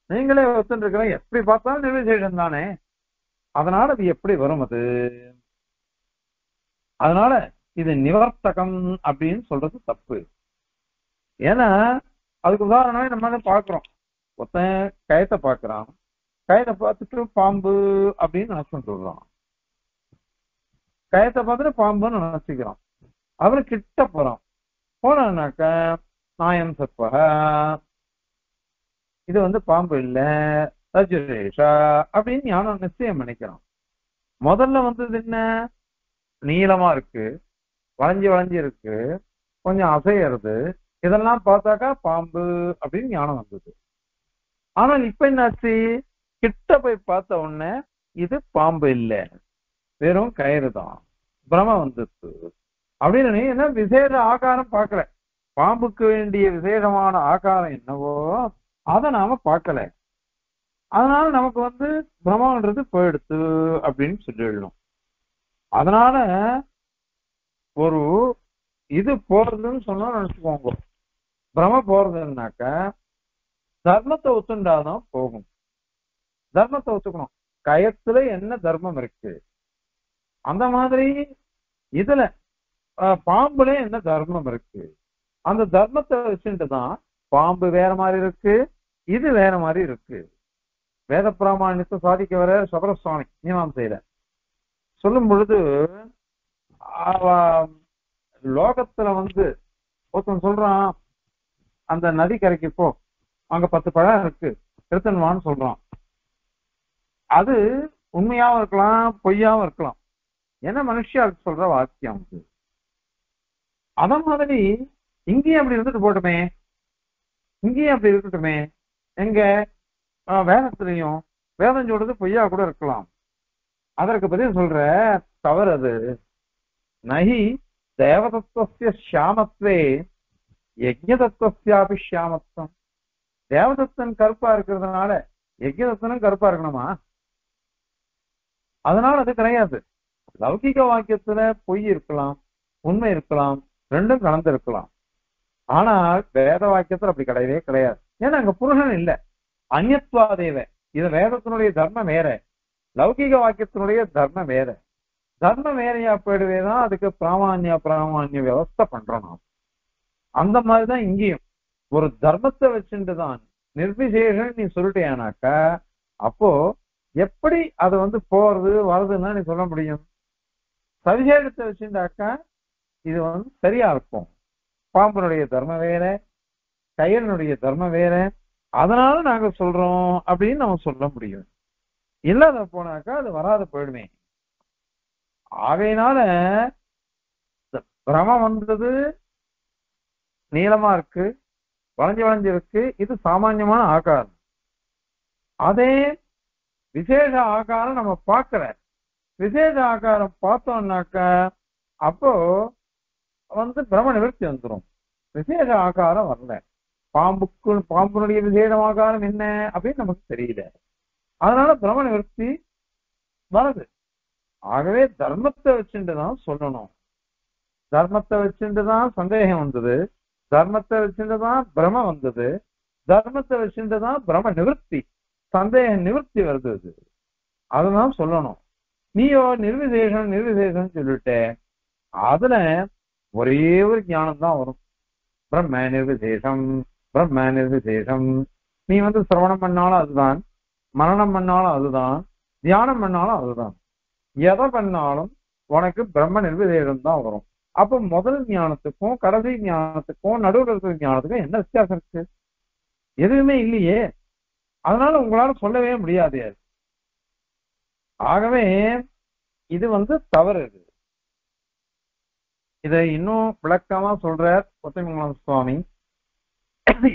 நீங்களே ஒத்துட்டு இருக்கிற எப்படி பார்த்தாலும் நிர்விசேஷம் தானே. அதனால அது எப்படி வரும் அது? அதனால இது நிவர்த்தகம் அப்படின்னு சொல்றது தப்பு. ஏன்னா அதுக்கு உதாரணமே நம்ம பாக்குறோம். ஒருத்தன் கயத்தை பாக்குறான், கயத்தை பார்த்துட்டு பாம்பு அப்படின்னு நினைச்சுட்டு சொல்றான். கயத்தை பார்த்துட்டு பாம்புன்னு நினைச்சுக்கிறான். அவரு கிட்ட போறான். போனாக்க நாயம் சத்வக, இது பாம்பு இல்ல ரஜுரேஷா அப்படின்னு ஞானம் நிச்சயம் நினைக்கிறான். முதல்ல என்ன, நீளமா இருக்கு, வளைஞ்சு வளைஞ்சு இருக்கு, கொஞ்சம் அசையறது, இதெல்லாம் பார்த்தாக்கா பாம்பு அப்படின்னு ஞானம் வந்தது. ஆனால் இப்ப என்னாச்சு, கிட்ட போய் பார்த்த உடனே இது பாம்பு இல்லை, வெறும் கயிறு தான், பிரம வந்துச்சு அப்படின்னு. என்ன விசேஷ ஆகாரம் பார்க்கல, பாம்புக்கு வேண்டிய விசேஷமான ஆகாரம் என்னவோ அதை நாம பார்க்கல. அதனால நமக்கு பிரமன்றது போயிடுத்து அப்படின்னு சொல்லிடணும். அதனால ஒரு இது போறதுன்னு சொன்னா நினைச்சுக்கோங்க, பிரம போறதுன்னாக்க தர்மத்தை ஒத்துண்டாதான் போகும். தர்மத்தை ஒத்துக்கணும். கயத்துல என்ன தர்மம் இருக்கு, அந்த மாதிரி இதுல பாம்புல என்ன தர்மம் இருக்கு, அந்த தர்மத்தை வச்சுட்டு தான் பாம்பு வேற மாதிரி இருக்கு, இது வேற மாதிரி இருக்கு. வேத பிராமணியத்தை சாதிக்க வர சபரசுவாமி மீமாம்சையில சொல்லும் பொழுது லோகத்துல ஒருத்தன் சொல்றான், அந்த நதி கரைக்கு போ, அங்க 10 பழம் இருக்கு எடுத்துன்னு சொல்றான். அது உண்மையாவும் இருக்கலாம், பொய்யாவும் இருக்கலாம். ஏன்னா மனுஷியாவுக்கு சொல்ற வாக்கியம். அத மாதிரி இங்கேயும் அப்படி இருந்துட்டு போட்டுமே, இங்கேயும் அப்படி இருக்கட்டுமே. எங்க வேதத்திலையும் வேதம் சொல்றது பொய்யா கூட இருக்கலாம். அதற்கு பதில் சொல்ற தவறு அது. நகி தேவதத்துவ ஷியாமத்வே யஜ்ஞதத்துவஸ்யாபி ஷியாமத்வம். தேவதத்தன் கருப்பா இருக்கிறதுனால யஜ்ஞதத்தனும் கருப்பா இருக்கணுமா? அதனால அது கிடையாது. லௌகிக வாக்கியத்துல பொய் இருக்கலாம், உண்மை இருக்கலாம், ரெண்டும் கலந்து இருக்கலாம். ஆனால் வேத வாக்கியத்துல அப்படி கிடையவே கிடையாது. ஏன்னா அங்க புருஷன் இல்ல, அந்நியத்வா தேவ. இது வேதத்தினுடைய தர்மம் வேற, லௌகிக வாக்கியத்தினுடைய தர்மம் வேற. தர்மம் வேறையா போயிடுவேதான் அதுக்கு பிராமான்ய வியவஸ்தை பண்றோம் நாம். அந்த மாதிரிதான் இங்கேயும் ஒரு தர்மத்தை வச்சுட்டுதான் நிர்விசேஷன் நீ சொல்லிட்டேனாக்கா, அப்போ எப்படி அது போறது வருதுன்னா நீ சொல்ல முடியும்? சவிசேஷத்தை வச்சுட்டாக்கா இது சரியா இருக்கும். பாம்பனுடைய தர்மம் வேற, கயனுடைய தர்மம் வேற, அதனால நாங்க சொல்றோம் அப்படின்னு நம்ம சொல்ல முடியும். இல்லாத போனாக்கா அது வராத போயிடுமே. ஆகையினால பிரமம் நீளமா இருக்கு, வளைஞ்சு வளைஞ்சு இருக்கு, இது சாமான்யமான ஆகாரம். அதே விசேஷ ஆகாரம் நம்ம பார்க்கல. விசேஷ ஆகாரம் பார்த்தோம்னாக்கா அப்போ பிரம நிவர்த்தி வந்துடும். விசேஷ ஆகாரம் வரல. பாம்புனுடைய விசேஷ ஆகாரம் என்ன அப்படின்னு நமக்கு தெரியல. அதனால பிரம நிவர்த்தி வருது. ஆகவே தர்மத்தை வச்சுட்டுதான் சொல்லணும். தர்மத்தை வச்சுட்டுதான் சந்தேகம் வந்தது, தர்மத்தை வச்சுட்டுதான் பிரம வந்தது, தர்மத்தை வச்சுட்டுதான் பிரம நிவர்த்தி, சந்தேக நிவர்த்தி வருது. அதுதான் சொல்லணும். நீயோ நிர்விசேஷம் நிர்விசேஷம் சொல்லிட்ட, அதுல ஒரே ஒரு ஞானம் தான் வரும், பிரம்ம நிர்விசேஷம், பிரம்ம நிர்விசேஷம். நீ சிரவணம் பண்ணாலும் அதுதான், மரணம் பண்ணாலும் அதுதான், தியானம் பண்ணாலும் அதுதான். எதை பண்ணாலும் உனக்கு பிரம்ம நிர்விதேகம் தான் வரும். அப்ப முதல் ஞானத்துக்கும் கடைசி ஞானத்துக்கும் நடுவில் இருக்கிற ஞானத்துக்கும் என்ன வித்தியாசம் இருக்கு? எதுவுமே இல்லையே. அதனால உங்களால சொல்லவே முடியாது. ஆகவே இது தவறு. இதை இன்னும் விளக்கமா சொல்றார் கொத்தமங்கலம் சுவாமி.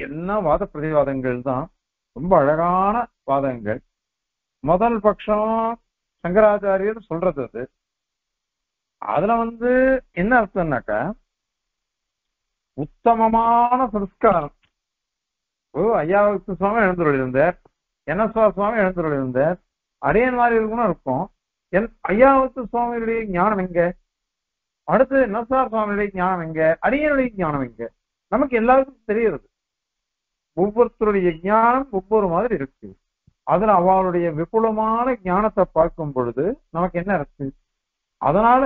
என்ன வாத பிரதிவாதங்கள் தான், ரொம்ப அழகான வாதங்கள். முதல் பட்சம் சங்கராச்சாரியர் சொல்றது அது. அதுல என்ன அர்த்தம்னாக்கா, உத்தமமான சம்ஸ்காரம். ஐயாவுக்கு சுவாமி எழுந்துள்ளிருந்தார், என்எஸ்ஆர் சுவாமி எழுந்துள்ளிருந்தார், அரியன் மாதிரி இருக்கணும் இருக்கும். ஐயாவுக்கு சுவாமியுடைய ஞானம் எங்க? அடுத்து என்எஸ்ஆர் சுவாமியுடைய ஞானம் எங்க? அரியனுடைய ஞானம் எங்க? நமக்கு எல்லாருக்கும் தெரியுது. ஒவ்வொருத்தருடைய ஞானம் ஒவ்வொரு மாதிரி இருக்கு. அதுல அவளுடைய விபுலமான ஞானத்தை பார்க்கும் பொழுது நமக்கு என்ன இருக்கு? அதனால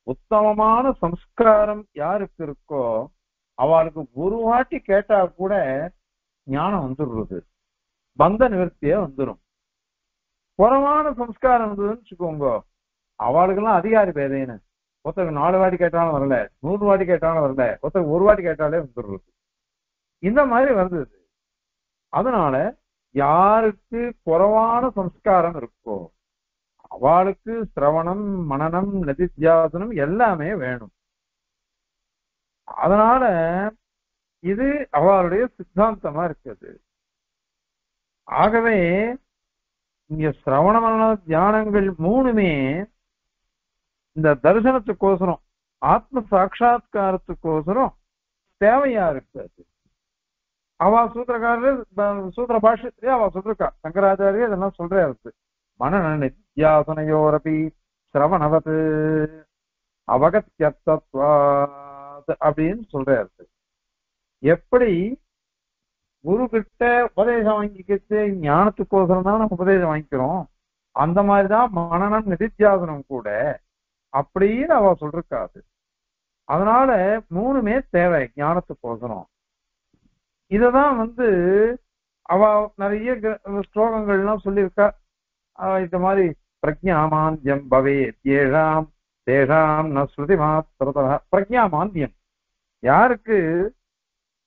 உத்தமமான சம்ஸ்காரம் யாருக்கு இருக்கோ அவளுக்கு ஒரு வாட்டி கேட்டா கூட ஞானம் வந்துடுறது, பந்த நிவர்த்தியே வந்துடும். குறைவான சம்ஸ்காரம் இருந்ததுன்னு வச்சுக்கோங்க, அவளுக்கெல்லாம் அதிகாரி பேதேன்னு. ஒருத்தருக்கு 4 வாட்டி கேட்டாலும் வரல, 100 வாட்டி கேட்டாலும் வரல, ஒருத்தருக்கு 1 வாட்டி கேட்டாலே வந்துடுறது. இந்த மாதிரி வருது. அதனால யாருக்கு குறைவான சம்ஸ்காரம் இருக்கோ அவளுக்கு சிரவணம், மனனம், நிதித்தியாசனம் எல்லாமே வேணும். அதனால இது அவளுடைய சித்தாந்தமா இருக்குது. ஆகவே இங்க சிரவண மரண தியானங்கள் 3மே இந்த தரிசனத்துக்கோசரம், ஆத்ம சாட்சா்காரத்துக்கோசரம் தேவையா இருக்குது. அவ சூத்திரக்காரர் சூத்திர பாஷ்யத்திலே அவ சொல்லிருக்கா. சங்கராச்சாரிய இதெல்லாம் சொல்றாரு. மனன நித்யாசனையோரபி சிரவணவத் அவகத்யர்த்தத்வாத் அப்படின்னு சொல்றாரு. எப்படி குரு கிட்ட உபதேசம் வாங்கிக்கிட்டு ஞானத்துக்கோசரம் தான் நம்ம உபதேசம் வாங்கிக்கிறோம், அந்த மாதிரிதான் மனனம் நிதித்தியாசனம் கூட அப்படின்னு அவ சொல்றாது. அதனால 3மே தேவை ஞானத்துக்கோசரம். இததான் அவ நிறைய ஸ்லோகங்கள்லாம் சொல்லியிருக்கா. இந்த மாதிரி பிரஜாமாந்தியம் பவே ஏழாம் தேஷாம் ந ஸ்ருதி மாத்திரதா. பிரஜாமாந்தியம், யாருக்கு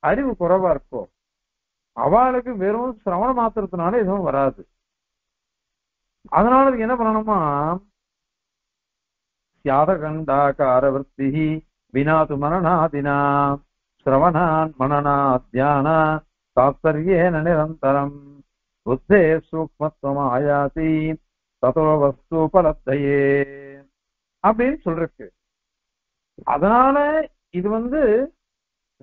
அறிவு குறைவா இருக்கோ அவளுக்கு வெறும் சிரவண மாத்திரத்தினால எதுவும் வராது. அதனால அதுக்கு என்ன பண்ணணுமா, சியாதகண்டாகார விருத்தி வினாது மரணாதினா சிரவணான் மனனா தியானா தாத்பர்யேன நிரந்தரம் புத்தே சூக்மத்துவம் ஆயாசி ததோ வஸ்து உபலப்தையே அப்படின்னு சொல்றக்கு. அதனால இது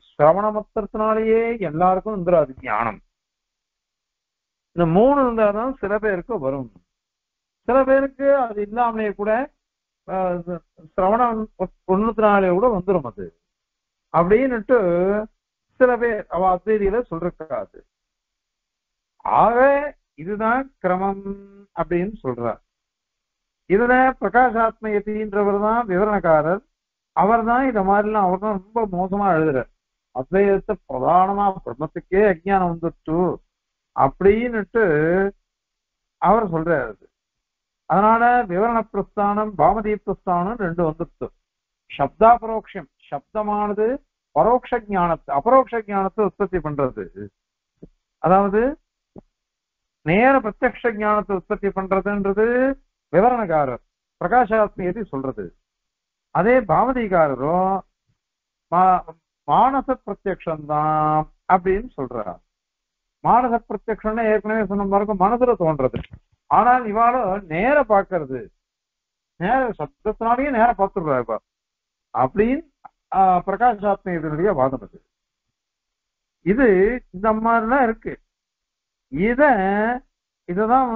சிரவண மத்திரத்தினாலேயே எல்லாருக்கும் வந்துடாது ஞானம். இந்த 3 இருந்தாதான் சில பேருக்கு வரும். சில பேருக்கு அது இல்லாமலே கூட சிரவணம் ஒண்ணுத்தினாலே கூட வந்துடும் அது அப்படின்னுட்டு சில பேர் அவ அத்வைதியில சொல்றாது. ஆக இதுதான் கிரமம் அப்படின்னு சொல்றார். இதுல பிரகாசாத்மயத்தின்றவர் தான் விவரணக்காரர். அவர் தான் இந்த மாதிரிலாம் அவர் தான் ரொம்ப மோசமா எழுதுறார். அத்வைதத்தை பிரதானமா பிரம்மத்துக்கே அஜ்ஞானம் வந்துட்டு அப்படின்னுட்டு அவர் சொல்றாரு. அதனால விவரண பிரஸ்தானம் பாமதி பிரஸ்தானம் 2 வந்துட்டு. சப்தாபரோக்ஷம், சப்தமானது பரோட்ச ஞானத்தை அபரோக்ஷ ஞானத்தை உற்பத்தி பண்றது. அதாவது நேர பிரத்யக்ஷ ஞானத்தை உற்பத்தி பண்றதுன்றது விவரணக்காரர் பிரகாசாத்மியத்தை சொல்றது. அதே பாமதிகாரரும் மானச பிரத்யக்ஷம்தான் அப்படின்னு சொல்றார். மானச பிரத்யக்ஷம்னா ஏற்கனவே சொன்ன மாதிரி மனசுல தோன்றது. ஆனால் இவாளோ நேர பாக்குறது, நேர சப்தத்தினாலேயே நேர பார்த்துடுறா இப்ப அப்படின்னு பிரகாசாத்மியத்தினுடைய வாதம் அது. இது இந்த மாதிரிலாம் இருக்கு. இததான்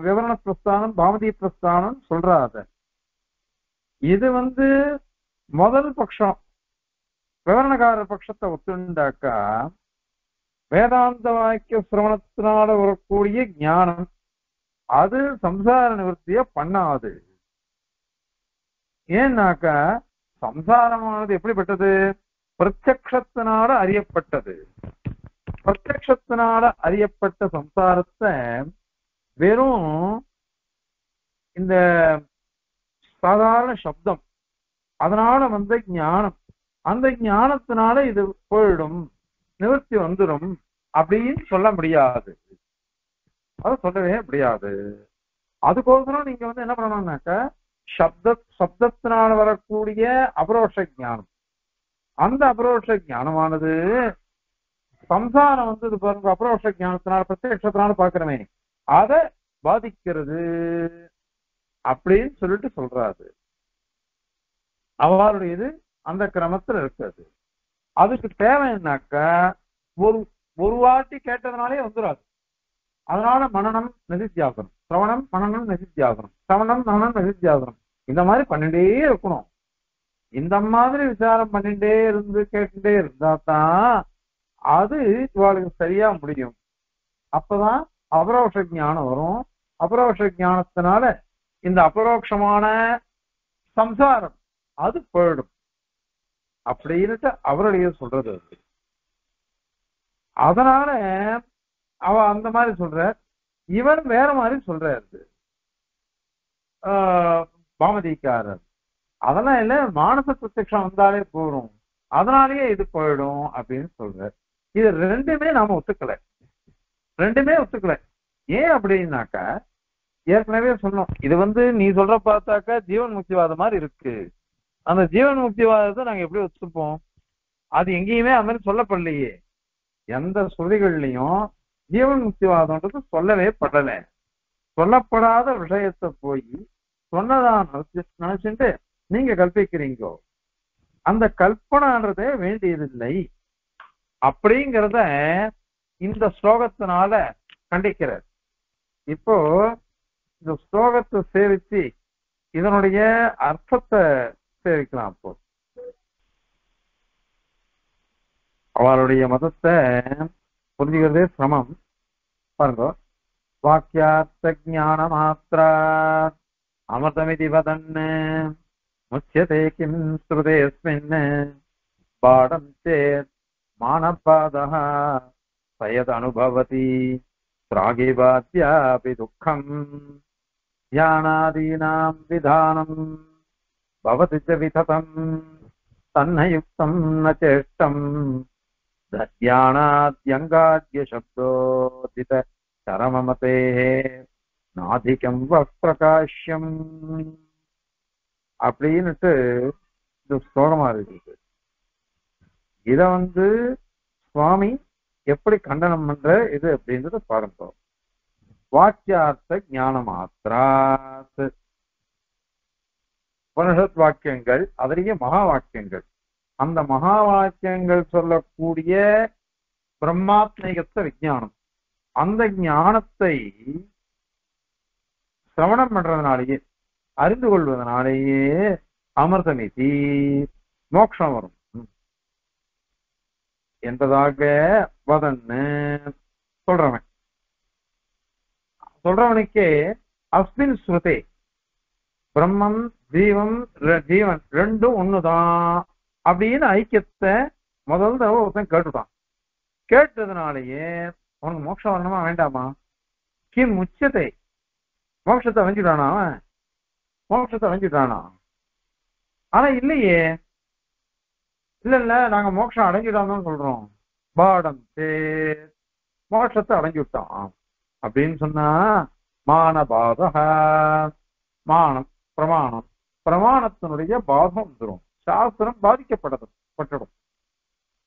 விவரண பிரஸ்தானம் பாமதி பிரஸ்தானம் சொல்றாத. இது முதல் பட்சம். விவரணக்கார பட்சத்தை ஒத்துண்டாக்கா வேதாந்த வாக்கிய சிரவணத்தினால வரக்கூடிய ஞானம் அது சம்சார நிவர்த்திய பண்ணாது. ஏன்னாக்கா சம்சாரமானது எப்படிப்பட்டது? பிரத்யக்ஷத்தினால அறியப்பட்டது. பிரத்யக்ஷத்தினால அறியப்பட்ட சம்சாரத்தை வெறும் இந்த சாதாரண சப்தம், அதனால வந்த ஞானம், அந்த ஞானத்தினால இது போயிடும், நிவர்த்தி வந்துடும் அப்படின்னு சொல்ல முடியாது. அதை சொல்லவே முடியாது. அதுக்கோசரம் நீங்க என்ன பண்ணணும்னாக்க சப்தத்தினால வரக்கூடிய அபரோஷ ஞானம், அந்த அபரோஷ ஞானமானது சம்சாரம் இது பாருங்க, அபரோஷ ஞானத்தினால பிரத்யட்சத்தினால பாக்குறமே அதை பாதிக்கிறது அப்படின்னு சொல்லிட்டு சொல்றாரு. அவருடைய இது அந்த கிரமத்துல இருக்கிறது. அதுக்கு தேவைன்னாக்கா ஒரு ஒரு வாட்டி கேட்டதுனாலே வந்துடாது. அதனால மனனம் நிதித்தியாசனம், சிரவணம் மனனம் நிதித்தியாசனம், சிரவணம் மனனம் நிதித்தியாசனம், இந்த மாதிரி பண்ணிட்டே இருக்கணும். இந்த மாதிரி விசாரம் பண்ணிட்டே இருந்து கேட்டுட்டே இருந்தா தான் அது இவாளுக்கு சரியா முடியும். அப்பதான் அபரோஷ ஞானம் வரும். அபரோஷ ஞானத்தினால இந்த அபரோக்ஷமான சம்சாரம் அது போயிடும் அப்படின்னுட்டு அவருடைய சொல்றது. அதனால அவ அந்த மாதிரி சொல்ற, இவன் வேற மாதிரி சொல்றாரு பாமதிக்காரர். அதெல்லாம் இல்ல, மானச பிரத்யக்ஷம் வந்தாலே போறோம், அதனாலேயே இது போயிடும் அப்படின்னு சொல்ற. இது ரெண்டுமே நாம ஒத்துக்கல, ரெண்டுமே ஒத்துக்கல. ஏன் அப்படின்னாக்கா ஏற்கனவே சொன்னோம், இது நீ சொல்ற பார்த்தாக்கா ஜீவன் முக்திவாதம் மாதிரி இருக்கு. அந்த ஜீவன் முக்திவாதத்தை நாங்க எப்படி ஒத்துப்போம்? அது எங்கேயுமே அந்த மாதிரி சொல்லப்படலையே. எந்த ஸ்ருதிகள்லையும் ஜீவன் முக்திவாதம்ன்றது சொல்லவே படல. சொல்லப்படாத விஷயத்தை போய் சொன்னதான் நினைச்சுட்டு நீங்க கல்பிக்கிறீங்கோ. அந்த கல்பனான்றதே வேண்டியதில்லை அப்படிங்கிறத இந்த ஸ்லோகத்தினால கண்டிக்கிறார். இப்போ இந்த ஸ்லோகத்தை சேவிச்சு இதனுடைய அர்த்தத்தை சேவிக்கலாம். அப்போ அவளுடைய மதத்தை புரிஞ்சுக்கிறதே சிரமம். பாருங்க, வாக்கியார்த்த ஞான மாத்திரா அமிர்தமிதி வதன்னு முச்சியதே கிம் ஸ்ருதேஸ்மின் பாடம் சேத் மானபாதः சயத் அனுபவதி பிராகிவாத்யாபி துக்கம் ஞானாதீனாம் விதானம் பவதி ச விததம் தன்னயுக்தம் ந சேஷ்டம் தத்யானாத்யங்காத்ய சப்தோதித சரமமதேஹ நாதிகம் வக்பிரகாஷ்யம் அப்படின்னுட்டு இது ஸ்லோகமா இருக்குது. இத சுவாமி எப்படி கண்டனம் பண்ற இது அப்படின்றத பாருங்க. வாக்கியார்த்த ஞான மாத்திராத், உபனிஷத் வாக்கியங்கள், அதிலேயே மகா வாக்கியங்கள், அந்த மகா வாக்கியங்கள் சொல்லக்கூடிய பிரம்மாத்மீகத்த விஞ்ஞானம், அந்த ஞானத்தை சிரவணம் பண்றதுனாலேயே, அறிந்து கொள்வதனாலேயே அமிர்தமிதி மோட்சம் வரும் என்பதாக வதன்னு சொல்றவனுக்கே அஸ்மின் ஸ்ருதே பிரம்மம் ஜீவன் ரெண்டும் ஒண்ணுதான் அப்படின்னு ஐக்கியத்தை முதல் தடவை ஒருத்தன் கேட்டுட்டான். கேட்டதுனாலேயே அவனுக்கு மோட்சம் வரணுமா வேண்டாமா? கிம் உச்சத்தை, மோட்சத்தை அடைஞ்சிட்டானா? அவன் மோட்சத்தை அடைஞ்சிட்டானா? ஆனா இல்லையே, இல்ல நாங்க மோட்சம் அடைஞ்சிடாம சொல்றோம். பாடம் மோட்சத்தை அடைஞ்சு விட்டான் அப்படின்னு சொன்னா மானபாத, மானம் பிரமாணம், பிரமாணத்தினுடைய பாதம் வந்துடும். சாஸ்திரம் பாதிக்கப்பட்டதும்.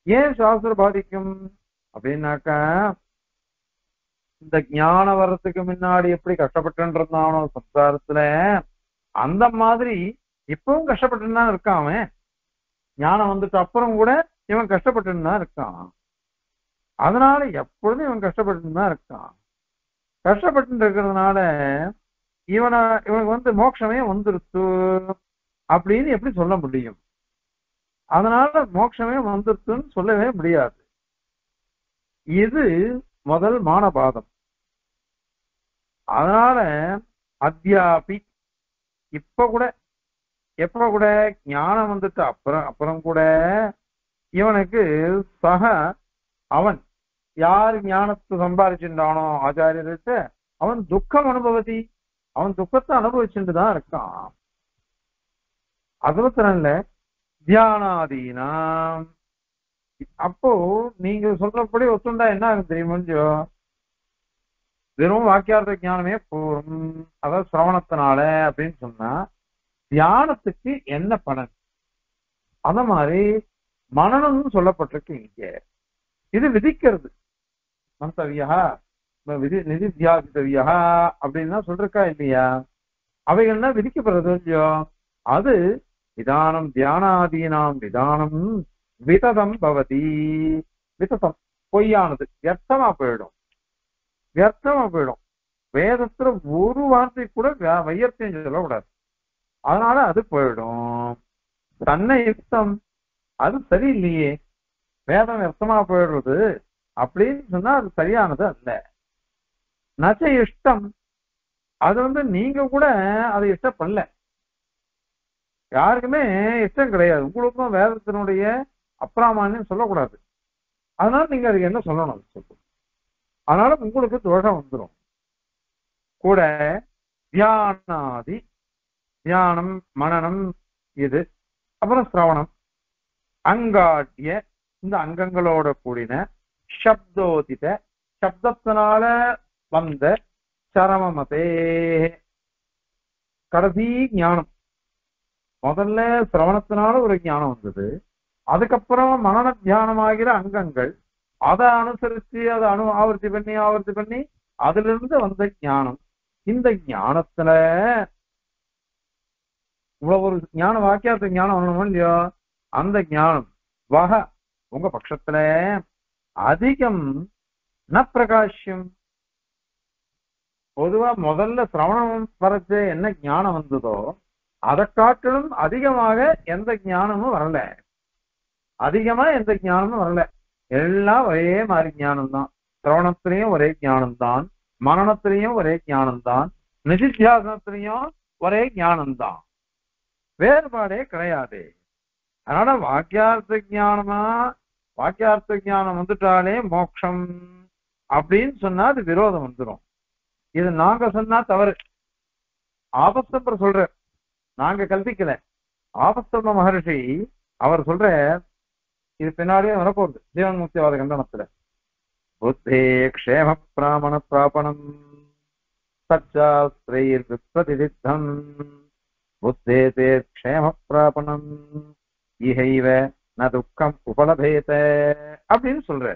ஏன் சாஸ்திரம் பாதிக்கும் அப்படின்னாக்கா, இந்த ஞானம் வர்றதுக்கு முன்னாடி எப்படி கஷ்டப்பட்டு இருந்தானோ சம்சாரத்துல, அந்த மாதிரி இப்பவும் கஷ்டப்பட்டு தான் இருக்கான் அவன். ஞானம் வந்துட்டு அப்புறம் கூட இவன் கஷ்டப்பட்டு தான் இருக்கான். அதனால எப்பொழுதும் இவன் கஷ்டப்பட்டு தான் இருக்கான். கஷ்டப்பட்டு இருக்கிறதுனால இவனுக்கு மோட்சமே வந்துருச்சு அப்படின்னு எப்படி சொல்ல முடியும்? அதனால மோட்சமே வந்துருச்சுன்னு சொல்லவே முடியாது. இது முதல் மானபாதம். அதனால அத்தியாபி எப்ப கூட ஞானம் வந்துட்டு அப்புறம் கூட இவனுக்கு அவன் யார் ஞானத்தை சம்பாதிச்சுட்டானோ ஆச்சாரியர்கிட்ட, அவன் துக்கம் அனுபவதி, அவன் துக்கத்தை அனுபவிச்சுட்டு தான் இருக்கான். அது மாத்திரம் இல்ல, தியானாதீனாம். அப்போ நீங்க சொல்றபடி ஒத்துண்டா என்ன ஆகும் தெரியுமோ, வெறும் வாக்கியார்த்த ஞானமே போரும், அதாவது சிரவணத்தினால அப்படின்னு சொன்னா தியானத்துக்கு என்ன பலன்? அந்த மாதிரி மனநம்னு சொல்லப்பட்டிருக்கு இங்க. இது விதிக்கிறது. மந்தவியா விதி நிதித்தியாசித்தவியா அப்படின்னா சொல்றக்கா இல்லையா? அவைகள்னா விதிக்கப்படுறது இல்லையோ, அது விதானம் தியானாதீனாம் விதானம் விததம் பவதி. விததம் பொய்யானது, வியர்த்தமா போயிடும், வியர்த்தமா போயிடும். வேதத்துல ஒரு வார்த்தை கூட வையர்த்தியம் சொல்லக்கூடாது, அதனால அது போயிடும். தன்னை யுக்தம், அது சரியில்லையே, வேதம் வியர்த்தமா போயிடுறது அப்படின்னு சொன்னா அது சரியானது அல்ல. நச்ச இஷ்டம், அது நீங்க கூட அதை இஷ்டப்படல, யாருக்குமே இஷ்டம் கிடையாது. உங்களுக்கும் வேதத்தினுடைய அப்பிராமான்யம் சொல்லக்கூடாது, அதனால நீங்க அதுக்கு என்ன சொல்லணும் சொல்லு. அதனால உங்களுக்கு தோஷம் வந்துடும். கூட தியானாதி, தியானம் மனனம் இது, அப்புறம் சிரவணம், அங்காட்டிய இந்த அங்கங்களோட கூடின, சப்தோதித சப்தத்தினால வந்த, சரமமதே கடைசி ஞானம். முதல்ல சிரவணத்தினால ஒரு ஞானம் வந்தது, அதுக்கப்புறம் மனன தியானமாகிற அங்கங்கள், அதை அனுசரிச்சு அதை ஆவர்த்தி பண்ணி அதுல இருந்து வந்த ஞானம். இந்த ஞானத்துல இவ்வளவு ஒரு ஞானம், வாக்கியார்த்த ஞானம் வரணுமோ இல்லையோ, அந்த ஞானம் வக உங்க பட்சத்துல அதிகம் ந பிரகாஷ்யம். பொதுவா முதல்ல சிரவணம் வரைச்சு என்ன ஞானம் வந்ததோ அதை காட்டிலும் அதிகமாக எந்த ஞானமும் வரல, அதிகமா எந்த ஞானமும் வரல. எல்லாம் ஒரே மாதிரி ஞானம்தான். சிரவணத்திலையும் ஒரே ஞானம்தான், மனனத்திலையும் ஒரே ஞானம்தான், நிதித்தியாசனத்திலையும் ஒரே ஞானம்தான், வேறுபாடே கிடையாது. அதனால வாக்கியார்த்த ஞானமா, வாக்கியார்த்த ஞானம் வந்துட்டாலே மோட்சம் அப்படின்னு சொன்னா அது விரோதம் வந்துடும். இது நாங்க சொன்னா தவறு. ஆபஸ்தம்பர் சொல்ற, நாங்க கல்பிக்கல. ஆபஸ்தம்ப மகர்ஷி அவர் சொல்ற, இது பின்னாடியே வரப்போகுது ஜீவன் முக்திவாத கண்டனத்துல. புத்தே க்ஷேம பிராமண பிராபணம் சச்சாஸ்திரைர் விப்ரதிசித்தம் புத்தே தே க்ஷேம பிராபணம் இஹைவ ந துக்கம் உபலபேத அப்படின்னு சொல்ற.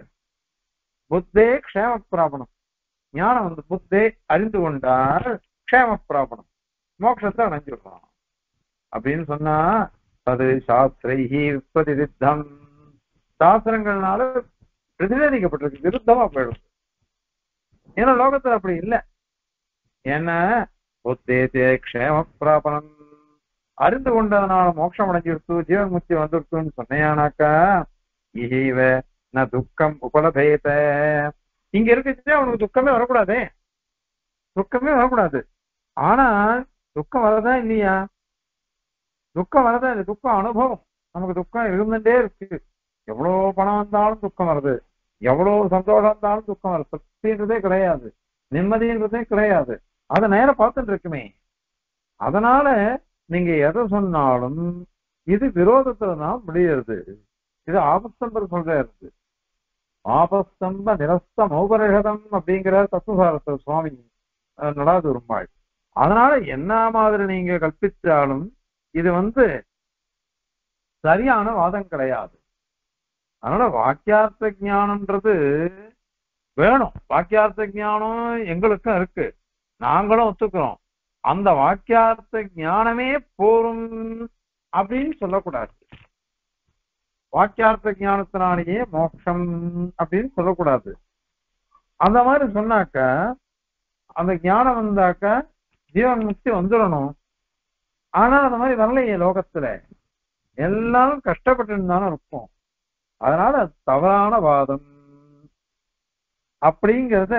புத்தே க்ஷேம பிராபணம், ஞானம் வந்து புத்தே அறிந்து கொண்டால் க்ஷேம பிராபணம் மோட்சத்தை அடைஞ்சிடலாம் அப்படின்னு சொன்னா, அது சாஸ்திரைஹி விப்ரதிசித்தம், சாஸ்திரங்கள்னால பிரதிநிதிக்கப்பட்டிருக்கு, விருத்தமா போயிடும். ஏன்னா லோகத்துல அப்படி இல்லை. ஏன்னா புத்தே தே க்ஷேம பிராபணம், அறிந்து கொண்டதுனால மோட்சம் அடைஞ்சிடுத்து, ஜீவன் முக்தி வந்துடுத்துன்னு சொன்னையானாக்கா, இஹைவ ந துக்கம் உபலபேத, இங்க இருக்கிறது அவனுக்கு துக்கமே வரக்கூடாதே, துக்கமே வரக்கூடாது. ஆனா துக்கம் வரதா இல்லையா? துக்கம் வரதா இல்லை, துக்கம் அனுபவம். நமக்கு துக்கம் இருந்துட்டே இருக்கு. எவ்வளவு பணம் வந்தாலும் துக்கம் வருது, எவ்வளவு சந்தோஷம் இருந்தாலும் துக்கம் வருது. சக்தின்றதே கிடையாது, நிம்மதின்றதே கிடையாது. அதை நேரம் பார்த்துட்டு இருக்குமே. அதனால நீங்க எதை சொன்னாலும் இது விரோதத்துலதான் முடியுது. இது ஆபஸ்தம்பர் சொல்றாரு. ஆபஸ்தம்ப நிரஸ்த மௌபரகதம் அப்படிங்கிற தத்துவசாரத்தை சுவாமி நடாதுருமாள். அதனால என்ன மாதிரி நீங்க கற்பித்தாலும் இது சரியான வாதம் கிடையாது. அதனால வாக்கியார்த்த ஞானம்ன்றது வேணும். வாக்கியார்த்த ஞானம் எங்களுக்கும் இருக்கு, நாங்களும் ஒத்துக்கிறோம். அந்த வாக்கியார்த்த ஞானமே போரும் அப்படின்னு சொல்லக்கூடாது. வாக்கியார்த்த ஞானத்தினாலேயே மோட்சம் அப்படின்னு சொல்லக்கூடாது. அந்த மாதிரி சொன்னாக்க, அந்த ஞானம் வந்தாக்க ஜீவன் முக்தி வந்துடணும். ஆனா அந்த மாதிரி வரலையே லோகத்துல, எல்லாரும் கஷ்டப்பட்டு இருந்தாலும் இருக்கும். அதனால அது தவறான வாதம் அப்படிங்கிறத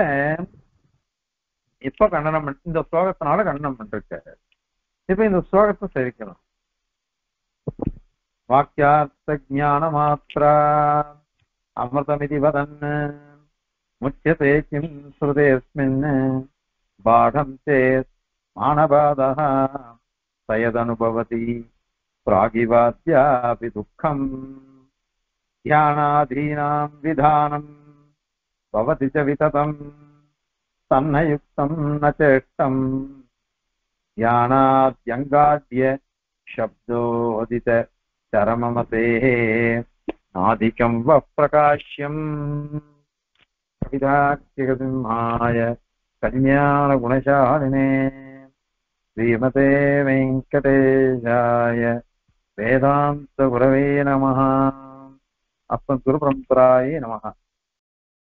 இப்ப கண்டனம் இந்த ஸ்லோகத்தினால கண்டனம் பண்ணிருக்காரு. இப்ப இந்த ஸ்லோகத்தை சரிக்கணும். வாக்கியார்த்த ஞான மாத்ரா அமிர்தமிதி வதன் முச்சியதே கிம் ஸ்ருதேஸ்மின் பாடம் சேத் மானபாதः சயதனுபவதி प्रागिवाद्यापि दुःखम् ध्यानाधीनां विधानं भवति च विततं तन्न युक्तं न चेष्टम् ध्यानाद्यङ्गाद्य शब्दोदित चरममतेः नाधिकं वः प्रकाश्यम् कविदाख्यसिंहाय कल्याणगुणशालिने श्रीमते वेङ्कटेशाय वेदान्तगुरवे नमः। अस्मद्गुरुपरम्परायै नमः।